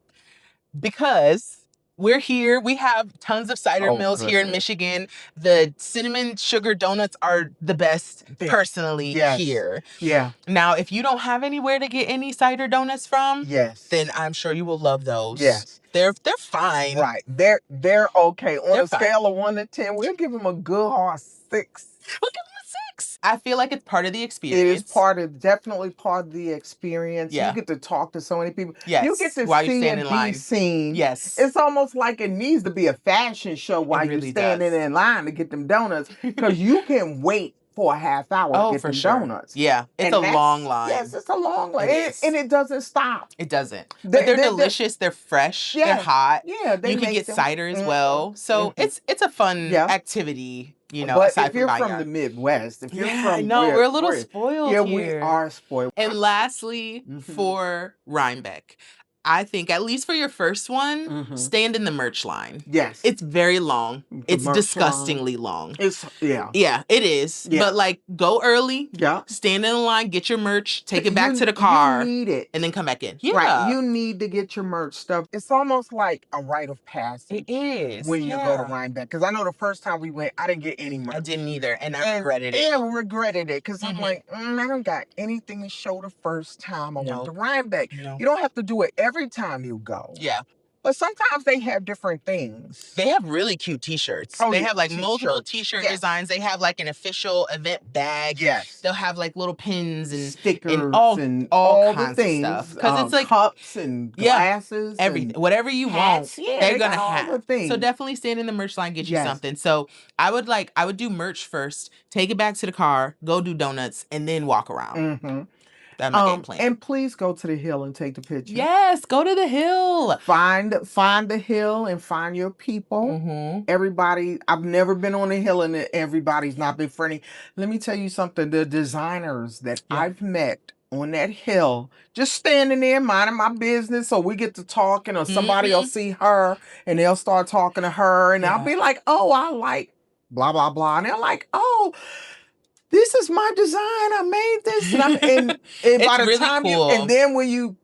because we're here. We have tons of cider mills here in Michigan. The cinnamon sugar donuts are the best personally here. Yeah. Now, if you don't have anywhere to get any cider donuts from, then I'm sure you will love those. Yes. They're fine. Right. They're okay. On a scale of 1 to 10, we'll give them a good hard 6. We'll give them a 6. I feel like it's part of the experience. It is definitely part of the experience. Yeah. You get to talk to so many people. Yes. You get to while see and be seen. Yes. It's almost like it needs to be a fashion show while you're standing in line to get them donuts, because you can wait for a half hour to get them donuts. Yeah. It's a long line. Yes, it's a long line. And it doesn't stop. It doesn't. But they're delicious. They're fresh. They're hot. Yeah. You can get cider as well. So it's a fun activity. You know, but if you're from the Midwest, if you're from we're a little spoiled here. We are spoiled. And lastly, for Reinbeck, I think, at least for your first one, stand in the merch line. Yes. It's very long. It's disgustingly long. Yeah, it is. Yeah. But like, go early. Yeah. Stand in the line, get your merch, take it back to the car. You need it. And then come back in. Yeah. Right. You need to get your merch stuff. It's almost like a rite of passage. It is. When you go to Reinbeck. Because I know the first time we went, I didn't get any merch. I didn't either. And I regretted it. Yeah, I regretted it. Because I'm like, I don't got anything to show the first time I went to Reinbeck. No. You don't have to do it every time you go. Yeah. But sometimes they have different things. They have really cute t-shirts. They have like multiple t-shirt designs. They have like an official event bag. Yes. They'll have like little pins and stickers and all kinds the things. Of stuff. Because it's like cups and glasses. Everything. Whatever you want, they're gonna have. The so definitely stand in the merch line, get you something. So I would do merch first, take it back to the car, go do donuts, and then walk around. That's my game plan. And please go to the hill and take the picture. Yes, go to the hill. Find the hill and find your people. Everybody, I've never been on the hill and everybody's not been friendly. Let me tell you something. The designers that I've met on that hill, just standing there minding my business, or we get to talking, or somebody will see her and they'll start talking to her, and I'll be like, oh, I like blah blah blah, and they're like, oh, this is my design. I made this, and by the really time cool. And then when you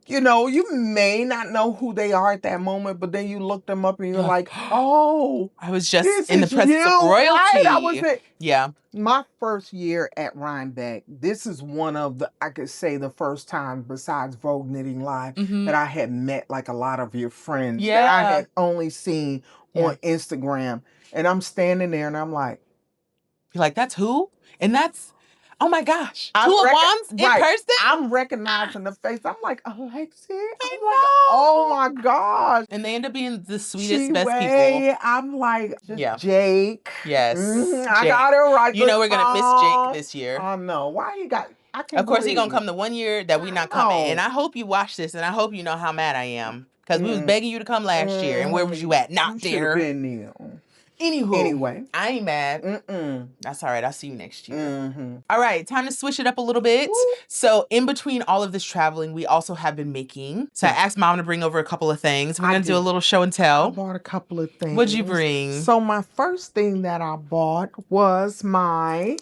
may not know who they are at that moment, but then you look them up and you're like, oh, I was just in the presence of royalty. Right? I was my first year at Reinbeck. This is one of I could say the first time besides Vogue Knitting Live that I had met like a lot of your friends that I had only seen on Instagram, and I'm standing there and I'm like, you're like, that's who? And that's, oh my gosh, two of Wands in person? I'm recognizing the face. I'm like, Alexi. I'm like, oh my gosh. And they end up being the sweetest, best people. I'm like, Jake. Yes. Jake. I got it right. You know we're going to miss Jake this year. Oh no. Why you got, I can't Of course, he's going to come the one year that we not coming. And I hope you watch this, and I hope you know how mad I am. Because we was begging you to come last year. And where was you at? Not there. Been there. Anyway, I ain't mad. That's all right. I'll see you next year. All right, time to switch it up a little bit. So in between all of this traveling, we also have been making. So I asked Mom to bring over a couple of things. We're going to do a little show and tell. I bought a couple of things. What'd you bring? So my first thing that I bought was my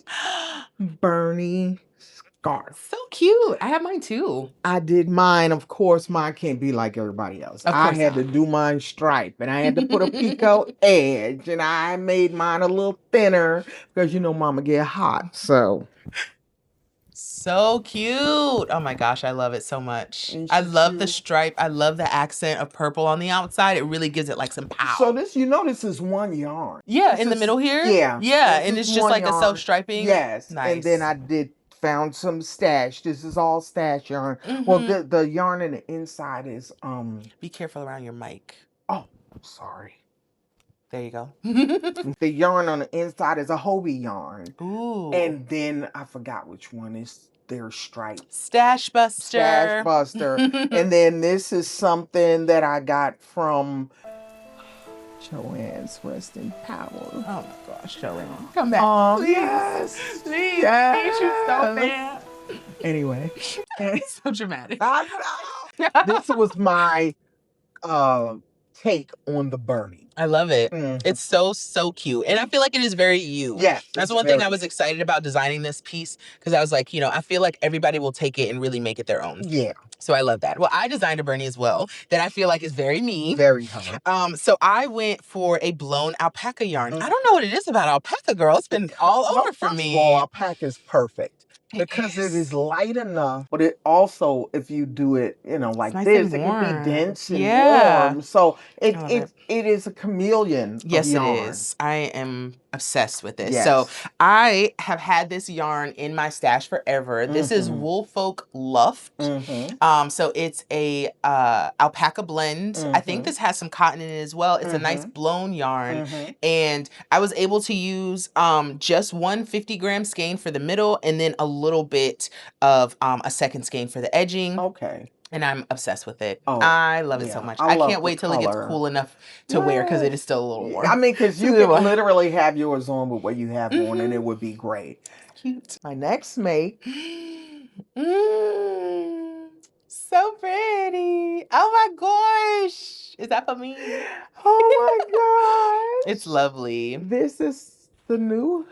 Bernie scarf. So cute. I have mine too. I did mine. Of course, mine can't be like everybody else. I had to do mine stripe, and I had to put a picot edge, and I made mine a little thinner because Mama get hot. So cute. Oh my gosh, I love it so much. I love the stripe. I love the accent of purple on the outside. It really gives it like some power. So this is one yarn. Yeah, in the middle here. Yeah, and it's just like yarn. A self striping. Yes, nice. And then I found some stash. This is all stash yarn. Well, the yarn in the inside is Be careful around your mic. Oh, sorry. There you go. The yarn on the inside is a Hobie yarn. Ooh. And then I forgot which one is their stripe. Stash Buster. Stash Buster. And then this is something that I got from Joanne's Rest in Power. Oh my gosh, Joanne. Come back. Please. Yes. Please. Yes. Hate you so bad. Anyway. So dramatic. I know. This was my take on the Bernie. I love it. It's so cute. And I feel like it is very you. Yes. That's one thing I was excited about designing this piece, because I was like, I feel like everybody will take it and really make it their own. Yeah. So I love that. Well, I designed a Bernie as well that I feel like is very me. Very her. So I went for a blown alpaca yarn. I don't know what it is about alpaca, girl. It's been all over for me. Well, alpaca is perfect. Because it is light enough, but it also, if you do it, like nice this, it can be dense and warm. So it is a chameleon. Yes, it is. I am obsessed with this. Yes. So I have had this yarn in my stash forever. This is Woolfolk Luft. So it's a alpaca blend. I think this has some cotton in it as well. It's a nice blown yarn. And I was able to use just one 50-gram skein for the middle, and then a little bit of a second skein for the edging. Okay. And I'm obsessed with it. Oh, I love it so much. I can't wait till it gets cool enough to wear, because it is still a little warm. I mean, because you can literally have yours on with what you have on, and it would be great. Cute. My next make. So pretty. Oh my gosh. Is that for me? Oh my gosh. It's lovely. This is the new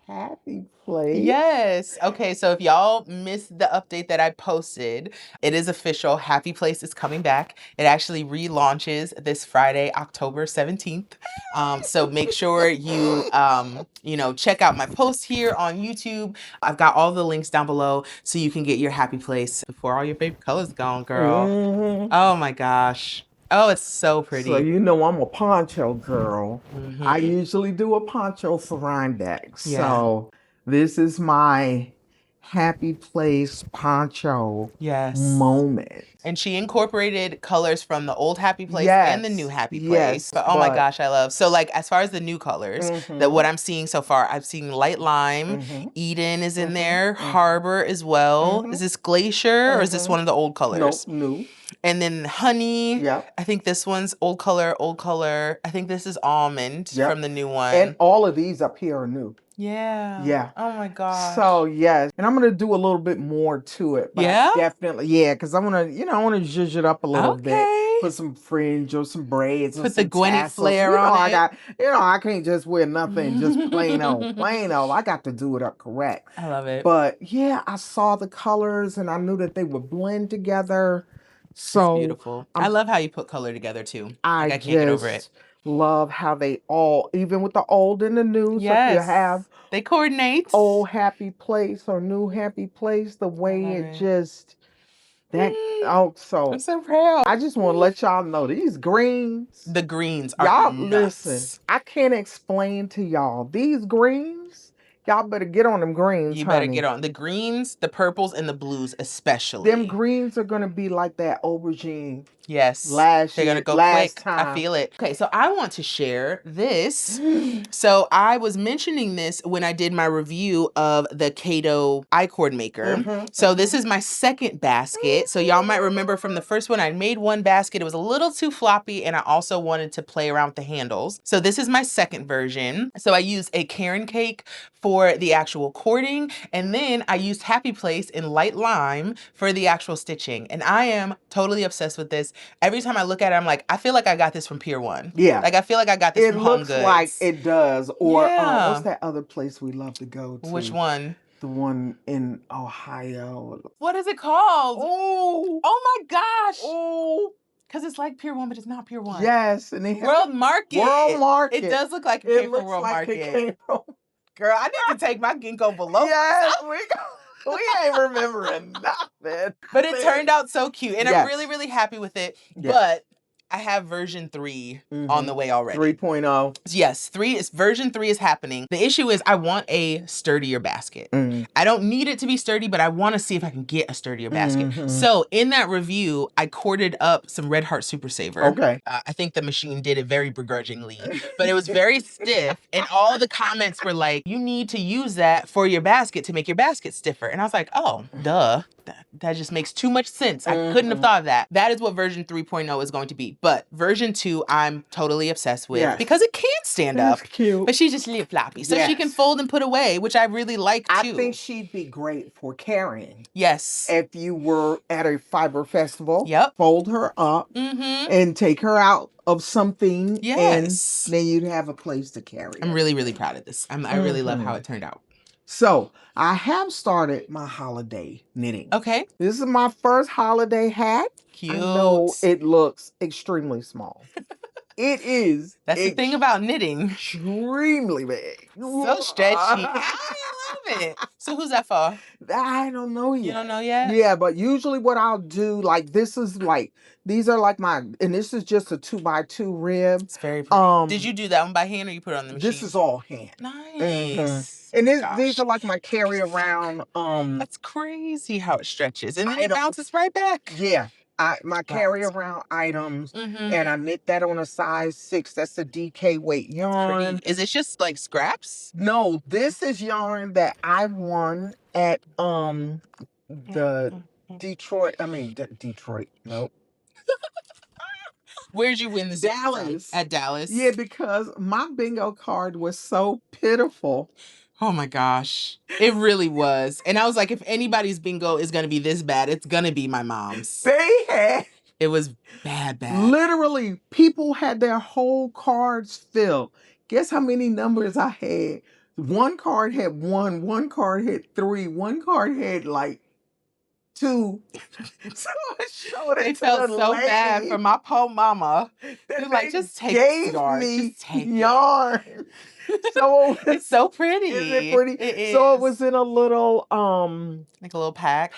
Happy Place. Yes. Okay, so if y'all missed the update that I posted, it is official. Happy Place is coming back. It actually relaunches this Friday, October 17th. So make sure you, check out my post here on YouTube. I've got all the links down below so you can get your Happy Place before all your favorite colors gone, girl. Oh my gosh. Oh, it's so pretty. So I'm a poncho girl. I usually do a poncho for Reinbeck. Yeah. So this is my Happy Place poncho moment. And she incorporated colors from the old Happy Place and the new Happy Place. But oh my gosh, I love. So like as far as the new colors, that what I'm seeing so far, I've seen Light Lime, Eden is in there, Harbor as well. Is this Glacier or is this one of the old colors? Nope, new. And then Honey. I think this one's old color, old color. I think this is Almond from the new one. And all of these up here are new. Yeah. Oh my gosh. So yes, and I'm gonna do a little bit more to it. But definitely, because I wanna, I wanna zhuzh it up a little bit. Put some fringe or some braids. Put the Gwenny flair on it. I can't just wear nothing, just plain old. I got to do it up correct. I love it. But yeah, I saw the colors and I knew that they would blend together. So it's beautiful. I love how you put color together too. I can't get over it. Love how they all, even with the old and the new, so if you have they coordinate old Happy Place or new Happy Place, the way it just I'm so proud. I just want to let y'all know these greens. The greens are y'all nuts. Listen. I can't explain to y'all these greens. Y'all better get on them greens. You better get on the greens, the purples, and the blues, especially. Them greens are gonna be like that aubergine. Yes. They're gonna go quick. Time. I feel it. Okay, so I want to share this. So I was mentioning this when I did my review of the Kato I-cord maker. So this is my second basket. So y'all might remember from the first one, I made one basket. It was a little too floppy, and I also wanted to play around with the handles. So this is my second version. So I used a Karen cake for the actual cording, and then I used Happy Place in Light Lime for the actual stitching. And I am totally obsessed with this. Every time I look at it, I'm like, I feel like I got this from Pier 1. Yeah. Like, I feel like I got this from Home Goods. It looks like it does. Or what's that other place we love to go to? Which one? The one in Ohio. What is it called? Oh my gosh. Oh. Because it's like Pier 1, but it's not Pier 1. Yes. And they World Market. World Market. It does look like it came from World Market. Girl, I need to take my ginkgo below. Yes, we ain't remembering nothing. But it turned out so cute. And I'm really, really happy with it. Yes. But I have version 3 on the way already. 3.0. Yes, version 3 is happening. The issue is I want a sturdier basket. I don't need it to be sturdy, but I want to see if I can get a sturdier basket. So in that review, I corded up some Red Heart Super Saver. Okay. I think the machine did it very begrudgingly, but it was very stiff. And all the comments were like, you need to use that for your basket to make your basket stiffer. And I was like, oh, duh. That just makes too much sense. I couldn't have thought of that. That is what version 3.0 is going to be. But version 2, I'm totally obsessed with because it can stand up. Cute. But she's just a little floppy. So she can fold and put away, which I really like too. I think she'd be great for carrying. Yes. If you were at a fiber festival, fold her up and take her out of something. Yes. And then you'd have a place to carry her. I'm really, really proud of this. I really love how it turned out. So I have started my holiday knitting. Okay. This is my first holiday hat. Cute. I know it looks extremely small. It is. That's the thing about knitting. Extremely big. So stretchy. I love it. So who's that for? I don't know yet. You don't know yet? Yeah, but usually what I'll do, like these are like and this is just a 2x2 rib. It's very pretty. Did you do that one by hand or you put it on the machine? This is all hand. Nice. And these are like my carry around. That's crazy how it stretches. And then it bounces right back. Yeah. My carry around items, and I knit that on a size 6. That's a DK weight yarn. Is it just like scraps? No, this is yarn that I won at the Detroit. Nope. Where'd you win this? Dallas. At Dallas. Yeah, because my bingo card was so pitiful. Oh my gosh. It really was. And I was like, if anybody's bingo is going to be this bad, it's going to be my mom's. It was bad. Literally, people had their whole cards filled. Guess how many numbers I had? One card had 1, one card had 3, one card had like 2. So I showed it. They felt so bad for my poor mama. They're like, just take yarn. Just take yarn. So it's so pretty. Isn't it pretty? It is. So it was in a little like a little pack.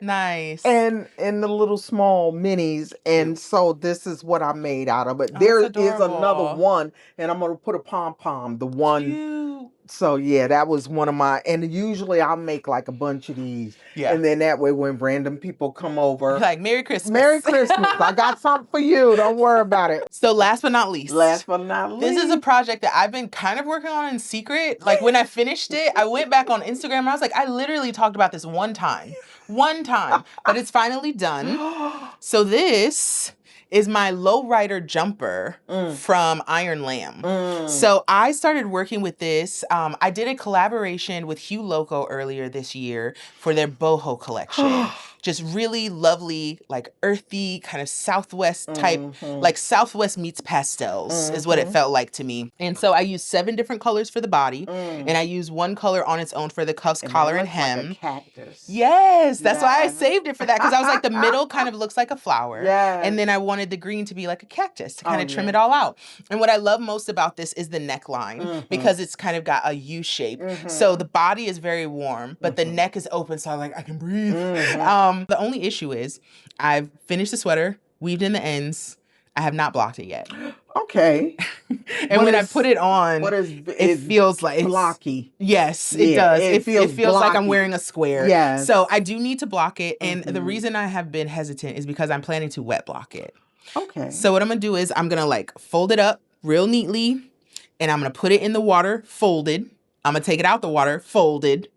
Nice. And in the little small minis. And so this is what I made out of it. There is another one, and I'm gonna put a pom-pom. The one So yeah, that was one of my, and usually I'll make like a bunch of these. Yeah. And then that way when random people come over. Like, Merry Christmas. Merry Christmas. I got something for you. Don't worry about it. So last but not least. This is a project that I've been kind of working on in secret. Like when I finished it, I went back on Instagram and I was like, I literally talked about this one time, but it's finally done. So this is my lowrider jumper from Iron Lamb. So I started working with this. I did a collaboration with Hugh Loco earlier this year for their boho collection. Just really lovely, like earthy, kind of Southwest type, like Southwest meets pastels is what it felt like to me. And so I used 7 different colors for the body, and I used 1 color on its own for the cuffs, collar, and hem. Like a cactus. Yes, that's why I saved it for that, because I was like, the middle kind of looks like a flower, and then I wanted the green to be like a cactus to kind of trim it all out. And what I love most about this is the neckline, because it's kind of got a U shape. So the body is very warm, but the neck is open, so I can breathe. The only issue is I've finished the sweater, weaved in the ends. I have not blocked it yet. Okay. And when I put it on, it feels like it's blocky. Yes, it does. It feels like I'm wearing a square. Yes. So I do need to block it. And the reason I have been hesitant is because I'm planning to wet block it. Okay. So what I'm going to do is I'm going to like fold it up real neatly, and I'm going to put it in the water folded. I'm going to take it out the water folded,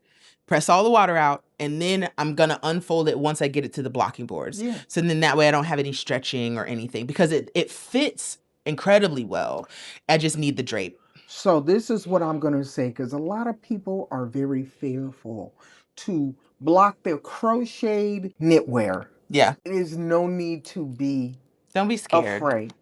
press all the water out, and then I'm going to unfold it once I get it to the blocking boards. Yeah. So then that way I don't have any stretching or anything, because it fits incredibly well. I just need the drape. So this is what I'm going to say, because a lot of people are very fearful to block their crocheted knitwear. Yeah. There's no need to be Don't be scared. Afraid.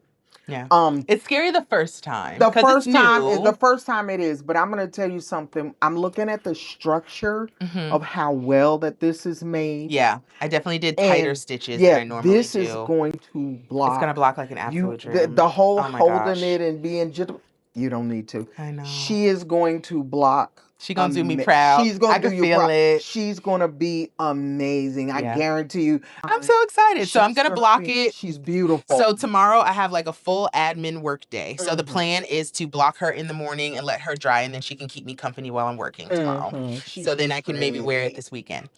Yeah. It's scary the first time. The first time it is, but I'm going to tell you something. I'm looking at the structure of how well that this is made. Yeah. I definitely did tighter stitches than I normally do. This is going to block. It's going to block like an absolute dream. The whole holding it and being you don't need to. I know. She is going to block. She's going to do me proud. She's going to do you proud. It. She's going to be amazing. I guarantee you. I'm so excited. So I'm going to block it. She's beautiful. So tomorrow I have like a full admin work day. So the plan is to block her in the morning and let her dry, and then she can keep me company while I'm working tomorrow. So then I can maybe wear it this weekend.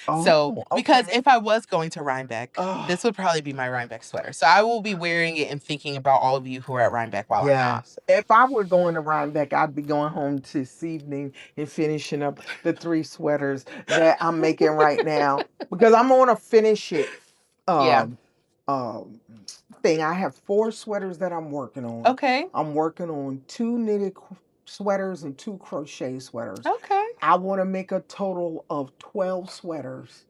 Because if I was going to Reinbeck, this would probably be my Reinbeck sweater. So I will be wearing it and thinking about all of you who are at Reinbeck while I'm not. If I were going to Reinbeck, I'd be going home this evening and finishing up the 3 sweaters that I'm making right now, because I'm going to finish it. Thing. I have 4 sweaters that I'm working on. Okay. I'm working on 2 knitted sweaters and 2 crochet sweaters. Okay. I want to make a total of 12 sweaters.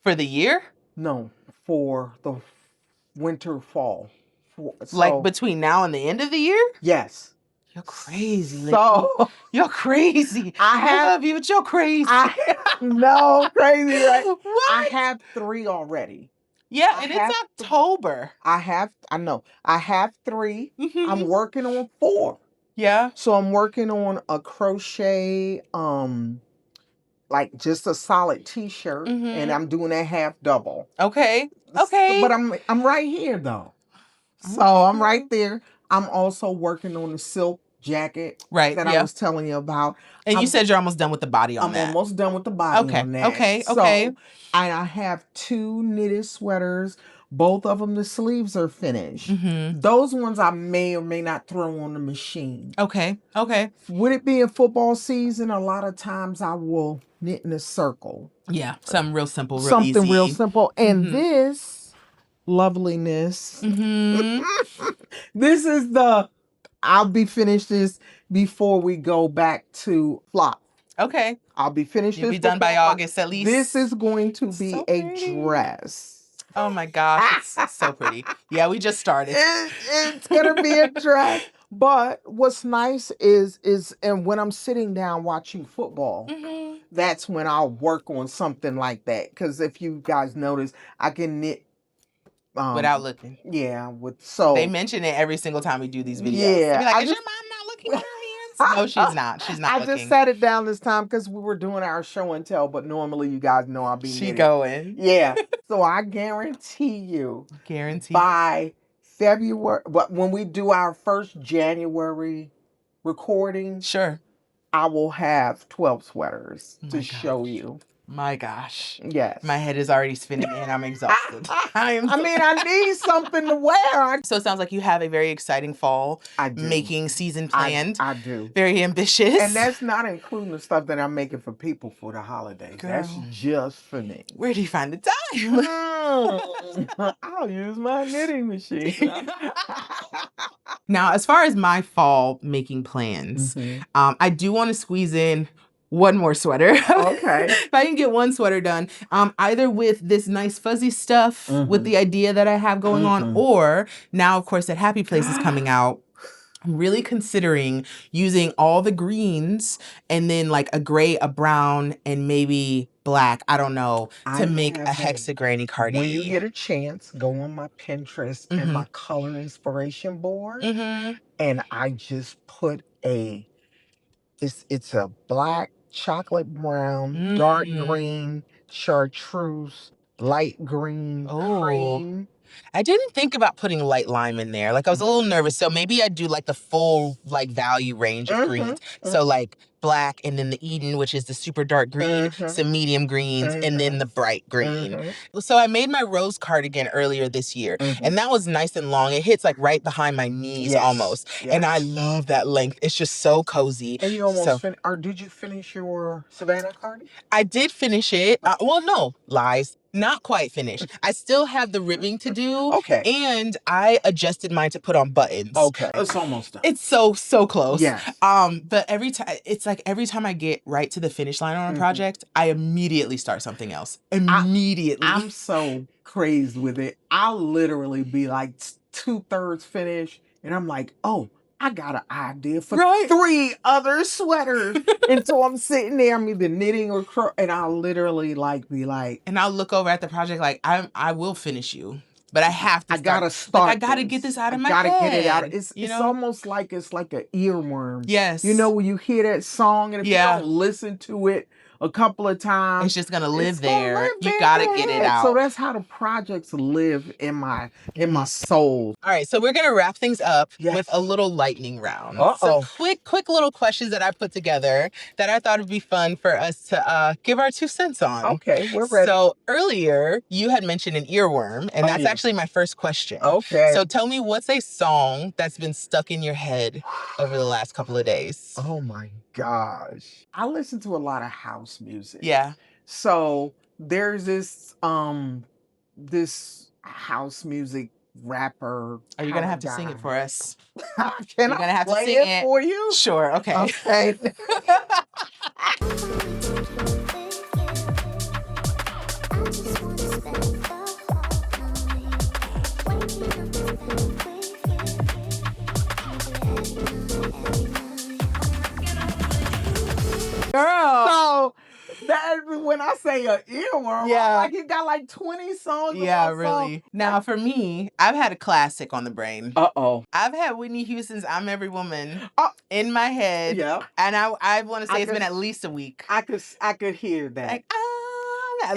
For the year? No, for the winter, fall. Like between now and the end of the year? Yes. You're crazy. So you're crazy. I love you, but you're crazy. No, crazy, right? What? I have 3 already. Yeah, and it's October. I know. I have 3. I'm working on 4. Yeah. So I'm working on a crochet, like just a solid t-shirt, and I'm doing a half double. Okay. But I'm right here though. So I'm right there. I'm also working on the silk jacket that I was telling you about. And you said you're almost done with the body on that. I'm almost done with the body on that. Okay. And I have 2 knitted sweaters. Both of them, the sleeves are finished. Those ones I may or may not throw on the machine. Okay. Would it be in football season? A lot of times I will knit in a circle. Yeah, something real simple, real Something easy. real simple. And this loveliness. This is I'll be finished this before we go back to flop. Okay. I'll be finished. You'll be done by August at least. This is going to be a dress. Oh my gosh, it's so pretty. Yeah, we just started. It's going to be a dress. But what's nice is and when I'm sitting down watching football, that's when I'll work on something like that. Because if you guys notice, I can knit without looking. Yeah, they mention it every single time we do these videos. Yeah, be like, is your mom not looking at her hands? No, she's not. She's not looking. I just sat it down this time because we were doing our show and tell, but normally you guys know I'll be knitting. Going. Yeah. So I guarantee you. By February, but when we do our first January recording. Sure. I will have 12 sweaters to show you. My gosh. Yes. My head is already spinning and I'm exhausted. I need something to wear. So it sounds like you have a very exciting fall making season planned. I do. Very ambitious. And that's not including the stuff that I'm making for people for the holidays. Girl, that's just for me. Where do you find the time? I'll use my knitting machine. Now, as far as my fall making plans, I do want to squeeze in one more sweater. Okay. If I can get one sweater done, either with this nice fuzzy stuff with the idea that I have going on, or now, of course, that Happy Place is coming out. I'm really considering using all the greens and then like a gray, a brown, and maybe black, I don't know, to make a hexagranny cardi. When you get a chance, go on my Pinterest and my color inspiration board. And I just put it's a black, chocolate brown, dark green, chartreuse, light green, cream. I didn't think about putting light lime in there. Like I was a little nervous. So maybe I'd do like the full like value range of greens. So like black and then the Eden, which is the super dark green, some medium greens, and then the bright green. So I made my rose cardigan earlier this year and that was nice and long. It hits like right behind my knees almost. And I love that length. It's just so cozy. And you almost finished, or did you finish your Savannah cardi? I did finish it. Well, no, lies. Not quite finished. I still have the ribbing to do. Okay. And I adjusted mine to put on buttons. Okay. It's almost done. It's so close. Yes. But every time I get right to the finish line on a project, I immediately start something else. Immediately. I'm so crazed with it. I'll literally be like 2/3 finished and I'm like, oh, I got an idea for 3 other sweaters. And so I'm sitting there, I'm either knitting or and I'll literally be like. And I'll look over at the project like, I will finish you. But I have to I gotta start. Like, I gotta get this out of my head. I gotta get it out. It's almost like it's like an earworm. Yes. You know, when you hear that song and if you don't listen to it a couple of times, it's just gonna live there. You gotta get it out. So that's how the projects live in my soul. All right, so we're gonna wrap things up with a little lightning round. So quick little questions that I put together that I thought would be fun for us to give our 2 cents on. Okay, we're ready. So earlier you had mentioned an earworm, and that's actually my first question. Okay. So tell me, what's a song that's been stuck in your head over the last couple of days? Oh my gosh. I listen to a lot of house music. Yeah. So there's this house music rapper. Are you gonna have to sing it for us? You're gonna have to sing it for you? Sure, okay. Okay. Girl. So that when I say an earworm, like you got like 20 songs. Yeah, really. Now for me, I've had a classic on the brain. I've had Whitney Houston's "I'm Every Woman" in my head. Yeah. And I want to say it's been at least a week. I could hear that.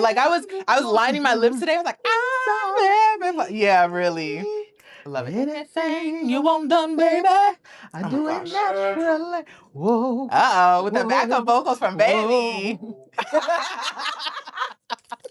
Like I was lining my lips today. I was like, "I'm every woman." Yeah, really. I love it. Anything you want done, baby. I do it naturally. Whoa. With the backup vocals from Baby.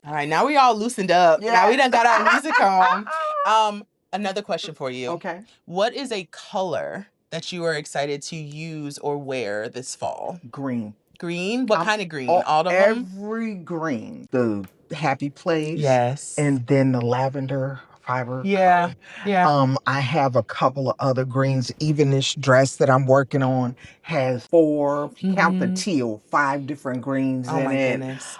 All right, now we all loosened up. Yeah. Now we done got our music on. Another question for you. Okay. What is a color that you are excited to use or wear this fall? Green. Green? What kind of green? All of them? Every green. The Happy Place. Yes. And then the lavender fiber. Yeah. Yeah. I have a couple of other greens. Even this dress that I'm working on has 4, count the teal, 5 different greens in it. Goodness.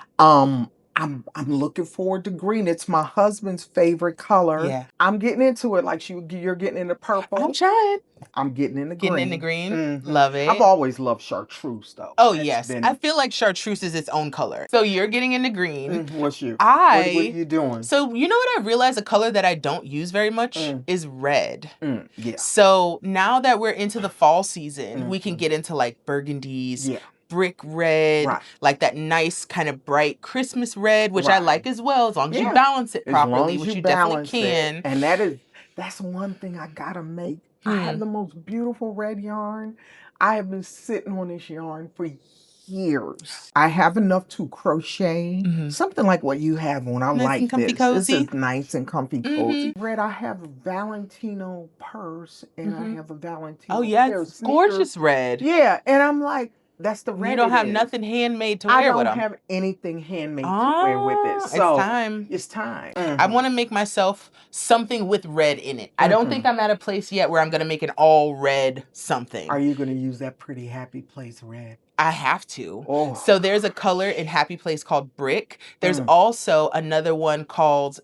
I'm looking forward to green. It's my husband's favorite color. Yeah. I'm getting into it like you're getting into purple. I'm trying. I'm getting into green. Getting into green. Love it. I've always loved chartreuse though. Oh, yes. I feel like chartreuse is its own color. So you're getting into green. What's you? What are you doing? So you know what I realized, a color that I don't use very much is red. Yeah. So now that we're into the fall season, we can get into like burgundies. Yeah. Brick red, like that nice kind of bright Christmas red, which I like as well, as long as you balance it properly, which you definitely can. And that's one thing I gotta make. I have the most beautiful red yarn. I have been sitting on this yarn for years. I have enough to crochet something like what you have on. I nice like and comfy, this. cozy. This is nice and comfy, cozy. Red, I have a Valentino purse and I have a Valentino pair of It's gorgeous red. Yeah, and I'm like, that's the red. You don't have nothing handmade to wear with them. I don't have anything handmade to wear with it. So it's time. I want to make myself something with red in it. I don't think I'm at a place yet where I'm going to make an all red something. Are you going to use that pretty Happy Place red? I have to. Oh. So there's a color in Happy Place called Brick. There's also another one called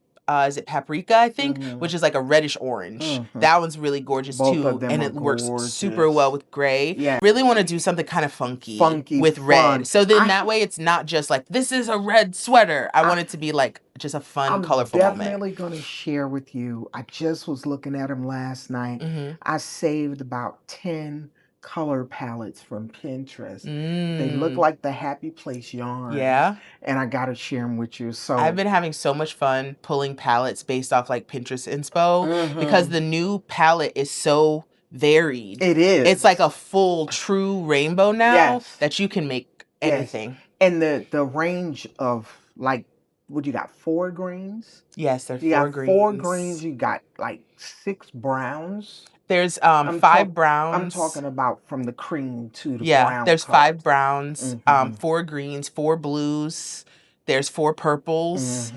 is it Paprika, I think, which is like a reddish orange. That one's really gorgeous too, and it works super well with gray. Yeah. Really want to do something kind of funky with red. So then that way it's not just like, this is a red sweater. I want it to be like just a fun, colorful moment. I'm definitely going to share with you. I just was looking at them last night. I saved about 10 color palettes from Pinterest. They look like the Happy Place yarn. Yeah. And I got to share them with you. So I've been having so much fun pulling palettes based off like Pinterest inspo because the new palette is so varied. It is. It's like a full true rainbow now that you can make anything. And the range of like, what you got, 4 greens? Yes, there's 4 greens. You got 4 greens. You got like 6 browns. There's 5 browns. I'm talking about from the cream to the brown. Yeah, there's 5 browns, 4 greens, 4 blues. There's 4 purples,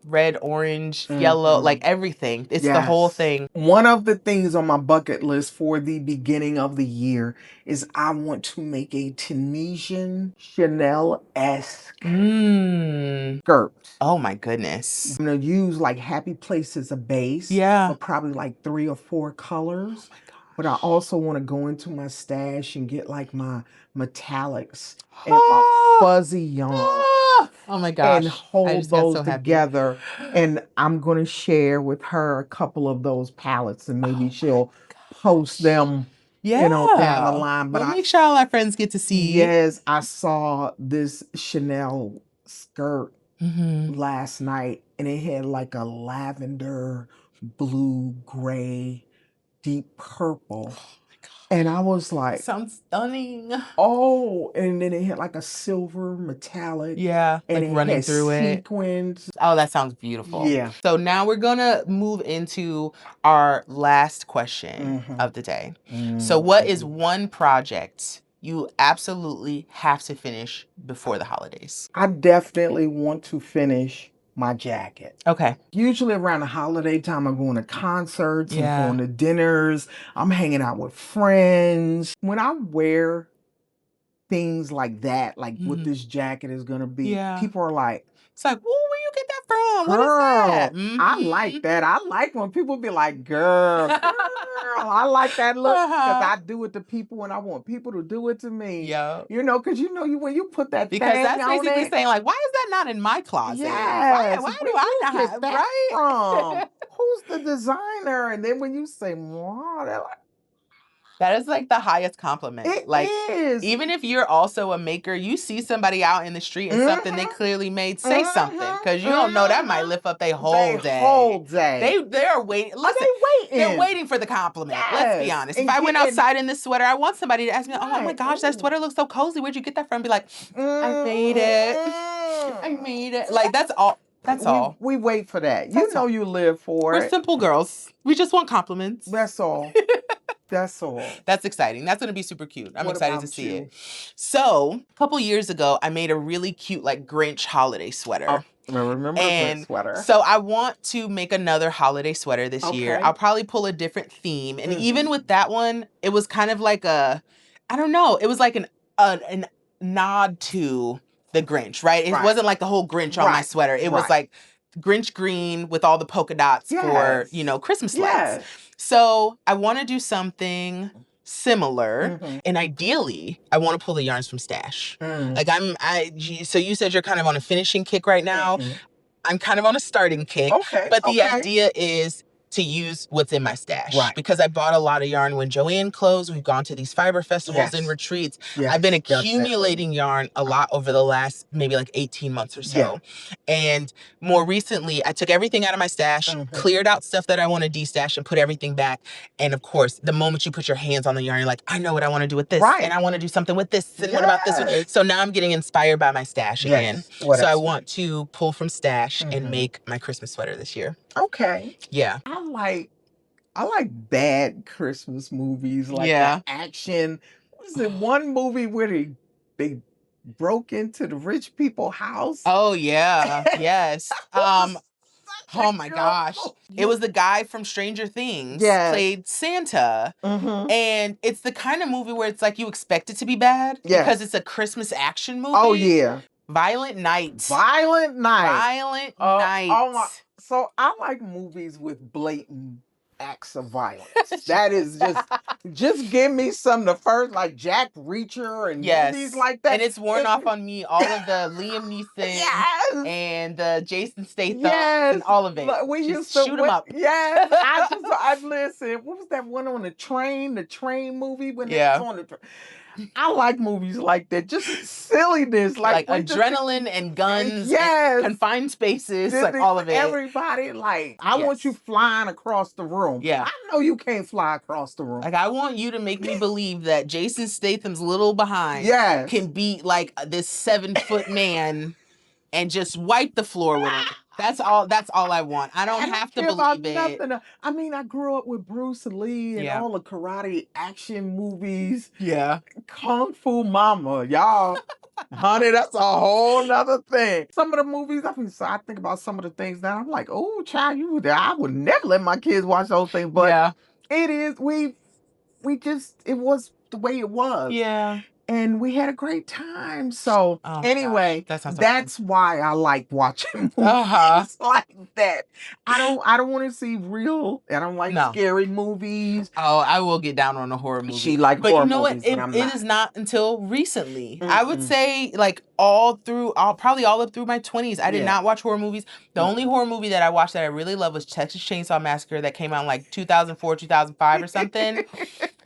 red, orange, yellow, like everything. It's the whole thing. One of the things on my bucket list for the beginning of the year is I want to make a Tunisian Chanel-esque skirt. Oh my goodness. I'm going to use like Happy Place as a base. Yeah. But probably like 3 or 4 colors. Oh my gosh. But I also want to go into my stash and get like my metallics and my fuzzy yarn. Oh my gosh. And hold those together. And I'm going to share with her a couple of those palettes and maybe she'll post them, you know, down the line. But we'll make sure all our friends get to see. Yes, I saw this Chanel skirt last night and it had like a lavender, blue, gray, deep purple. And I was like, sounds stunning. Oh, and then it had like a silver metallic. Yeah, and like running through sequins. Oh, that sounds beautiful. Yeah. So now we're gonna move into our last question of the day. So what is one project you absolutely have to finish before the holidays? I definitely want to finish my jacket. Okay. Usually around the holiday time, I'm going to concerts, I'm going to dinners, I'm hanging out with friends. When I wear things like that, like what this jacket is going to be, people are like, it's like, where you get that from? Girl, what is that? I like that. I like when people be like, girl, I like that look because I do it to people and I want people to do it to me. Yeah. You know, because you know, when you put that because that's basically saying like, why is that not in my closet? Yes. Why do I not have that from? Who's the designer? And then when you say, wow, they're like, that is like the highest compliment. It like, is. Even if you're also a maker, you see somebody out in the street and something they clearly made, say something. Because you don't know, that might lift up their whole day. They're waiting. Listen, they're waiting for the compliment. Yes. Let's be honest. If I went outside in this sweater, I want somebody to ask me, oh my gosh, that sweater looks so cozy. Where'd you get that from? Be like, I made it. I made it. Like, that's all. That's all. We wait for that. You know you live for it. We're simple girls. We just want compliments. That's all. That's all. That's exciting. That's going to be super cute. I'm excited to see it. So, a couple years ago, I made a really cute, like, Grinch holiday sweater. Oh, I remember the sweater. So, I want to make another holiday sweater this year. I'll probably pull a different theme. And even with that one, it was kind of like I don't know. It was like an nod to the Grinch, right? It wasn't like the whole Grinch on my sweater. It was like Grinch green with all the polka dots for, you know, Christmas lights. So I want to do something similar, and ideally, I want to pull the yarns from stash. Like so you said you're kind of on a finishing kick right now. I'm kind of on a starting kick. But the idea is to use what's in my stash. Because I bought a lot of yarn when Joanne closed. We've gone to these fiber festivals and retreats. I've been accumulating yarn a lot over the last maybe like 18 months or so. And more recently, I took everything out of my stash, cleared out stuff that I want to destash and put everything back. And of course, the moment you put your hands on the yarn, you're like, I know what I want to do with this. And I want to do something with this. And what about this one? So now I'm getting inspired by my stash again. So I want to pull from stash and make my Christmas sweater this year. Okay. Yeah. I like bad Christmas movies, like the action. What is it? One movie where they broke into the rich people's house. Oh yeah, yes. Oh my gosh. It was the guy from Stranger Things played Santa. And it's the kind of movie where it's like you expect it to be bad because it's a Christmas action movie. Oh yeah. Violent Night. Violent Night. Violent Night. Oh my. So I like movies with blatant acts of violence. That is just give me some the first like Jack Reacher and movies like that. And it's worn off on me all of the Liam Neeson and the Jason Statham and all of it. We used to shoot them up. Yes. I listen. What was that one on the train? The train movie when it was on the train. I like movies like that. Just silliness. Like adrenaline and guns. And confined spaces. Like all of it. Everybody, like, I want you flying across the room. I know you can't fly across the room. Like, I want you to make me believe that Jason Statham's little behind can beat, like, this 7-foot man and just wipe the floor with him. That's all I want. I don't have to believe it. I mean, I grew up with Bruce Lee and all the karate action movies. Yeah. Kung Fu Mama, y'all. Honey, that's a whole nother thing. Some of the movies, I think about some of the things now. I'm like, oh, child, I would never let my kids watch those things. But it is, it was the way it was. Yeah. And we had a great time. So anyway, that's why I like watching movies like that. I don't want to see real. I don't like scary movies. Oh, I will get down on a horror movie. She like horror movies. But you know what? It is not until recently. I would say like probably all up through my 20s. I did not watch horror movies. The only horror movie that I watched that I really loved was Texas Chainsaw Massacre that came out in like 2004, 2005 or something.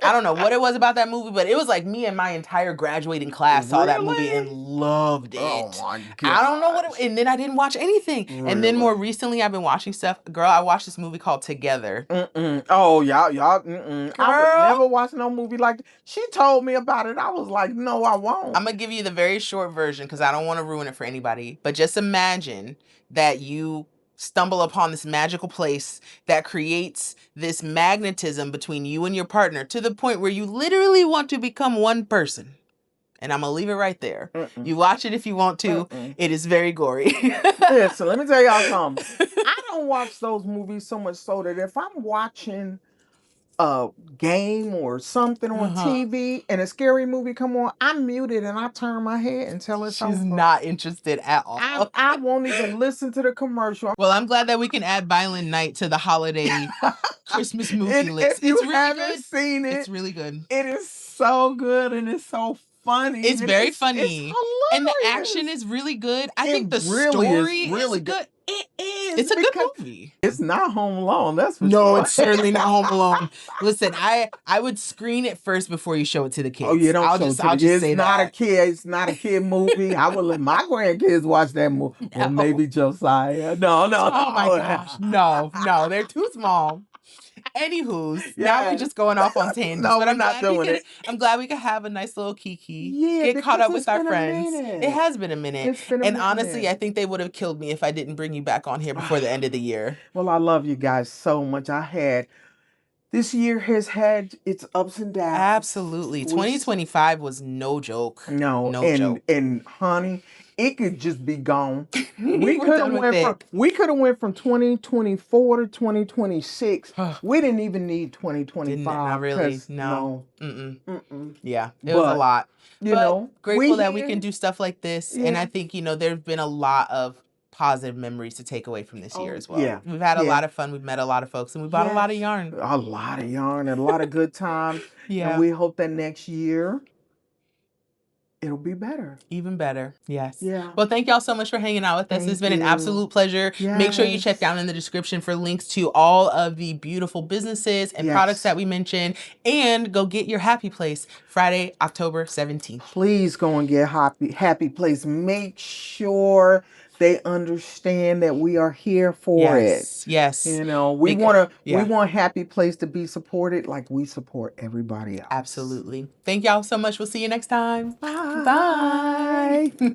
I don't know what it was about that movie, but it was like me and my entire graduating class saw that movie and loved it. Oh my God. I don't know and then I didn't watch anything. Really? And then more recently I've been watching stuff. Girl, I watched this movie called Together. Oh, y'all. I would never watch no movie like that. She told me about it. I was like, no, I won't. I'm going to give you the very short version because I don't want to ruin it for anybody. But just imagine that you stumble upon this magical place that creates this magnetism between you and your partner to the point where you literally want to become one person. And I'm going to leave it right there. You watch it if you want to. It is very gory. Listen, let me tell y'all something. I don't watch those movies so much so that if I'm watching a game or something on TV and a scary movie come on, I'm muted and I turn my head until it's over. She's not interested at all. I won't even listen to the commercial. Well, I'm glad that we can add Violent Night to the holiday Christmas movie list. If you haven't seen it, it's really good. It is so good and it's so funny. It's very funny. It's hilarious. And the action is really good. I think the story is good. It is. It's a good movie. It's not Home Alone. That's for sure. No, it's certainly not Home Alone. Listen, I would screen it first before you show it to the kids. Oh, yeah, I'll just say that. It's not a kid movie. I would let my grandkids watch that movie. No. Or maybe Josiah. No. Oh my gosh. No, they're too small. Anywho's, now we're just going off on tangents. No, but I'm not doing it. I'm glad we could have a nice little kiki. Get caught up with our friends. It has been a minute. Honestly, I think they would have killed me if I didn't bring you back on here before the end of the year. Well, I love you guys so much. This year has had its ups and downs. Absolutely. 2025 was no joke. No joke. And honey, it could just be gone. We could have went from 2024 to 2026. We didn't even need 2025. Not really. No. Yeah, it was a lot. Grateful that we can do stuff like this. Yeah. And I think, there's been a lot of positive memories to take away from this year as well. Yeah. We've had a lot of fun. We've met a lot of folks and we bought a lot of yarn. A lot of yarn and a lot of good times. And we hope that next year it'll be better. Even better. Yes. Yeah. Well, thank y'all so much for hanging out with us. It's been an absolute pleasure. Make sure you check down in the description for links to all of the beautiful businesses and products that we mentioned. And go get your happy place Friday, October 17th. Please go and get happy place. Make sure they understand that we are here for it. Yes. You know, we want happy place to be supported like we support everybody else. Absolutely. Thank y'all so much. We'll see you next time. Bye. Bye.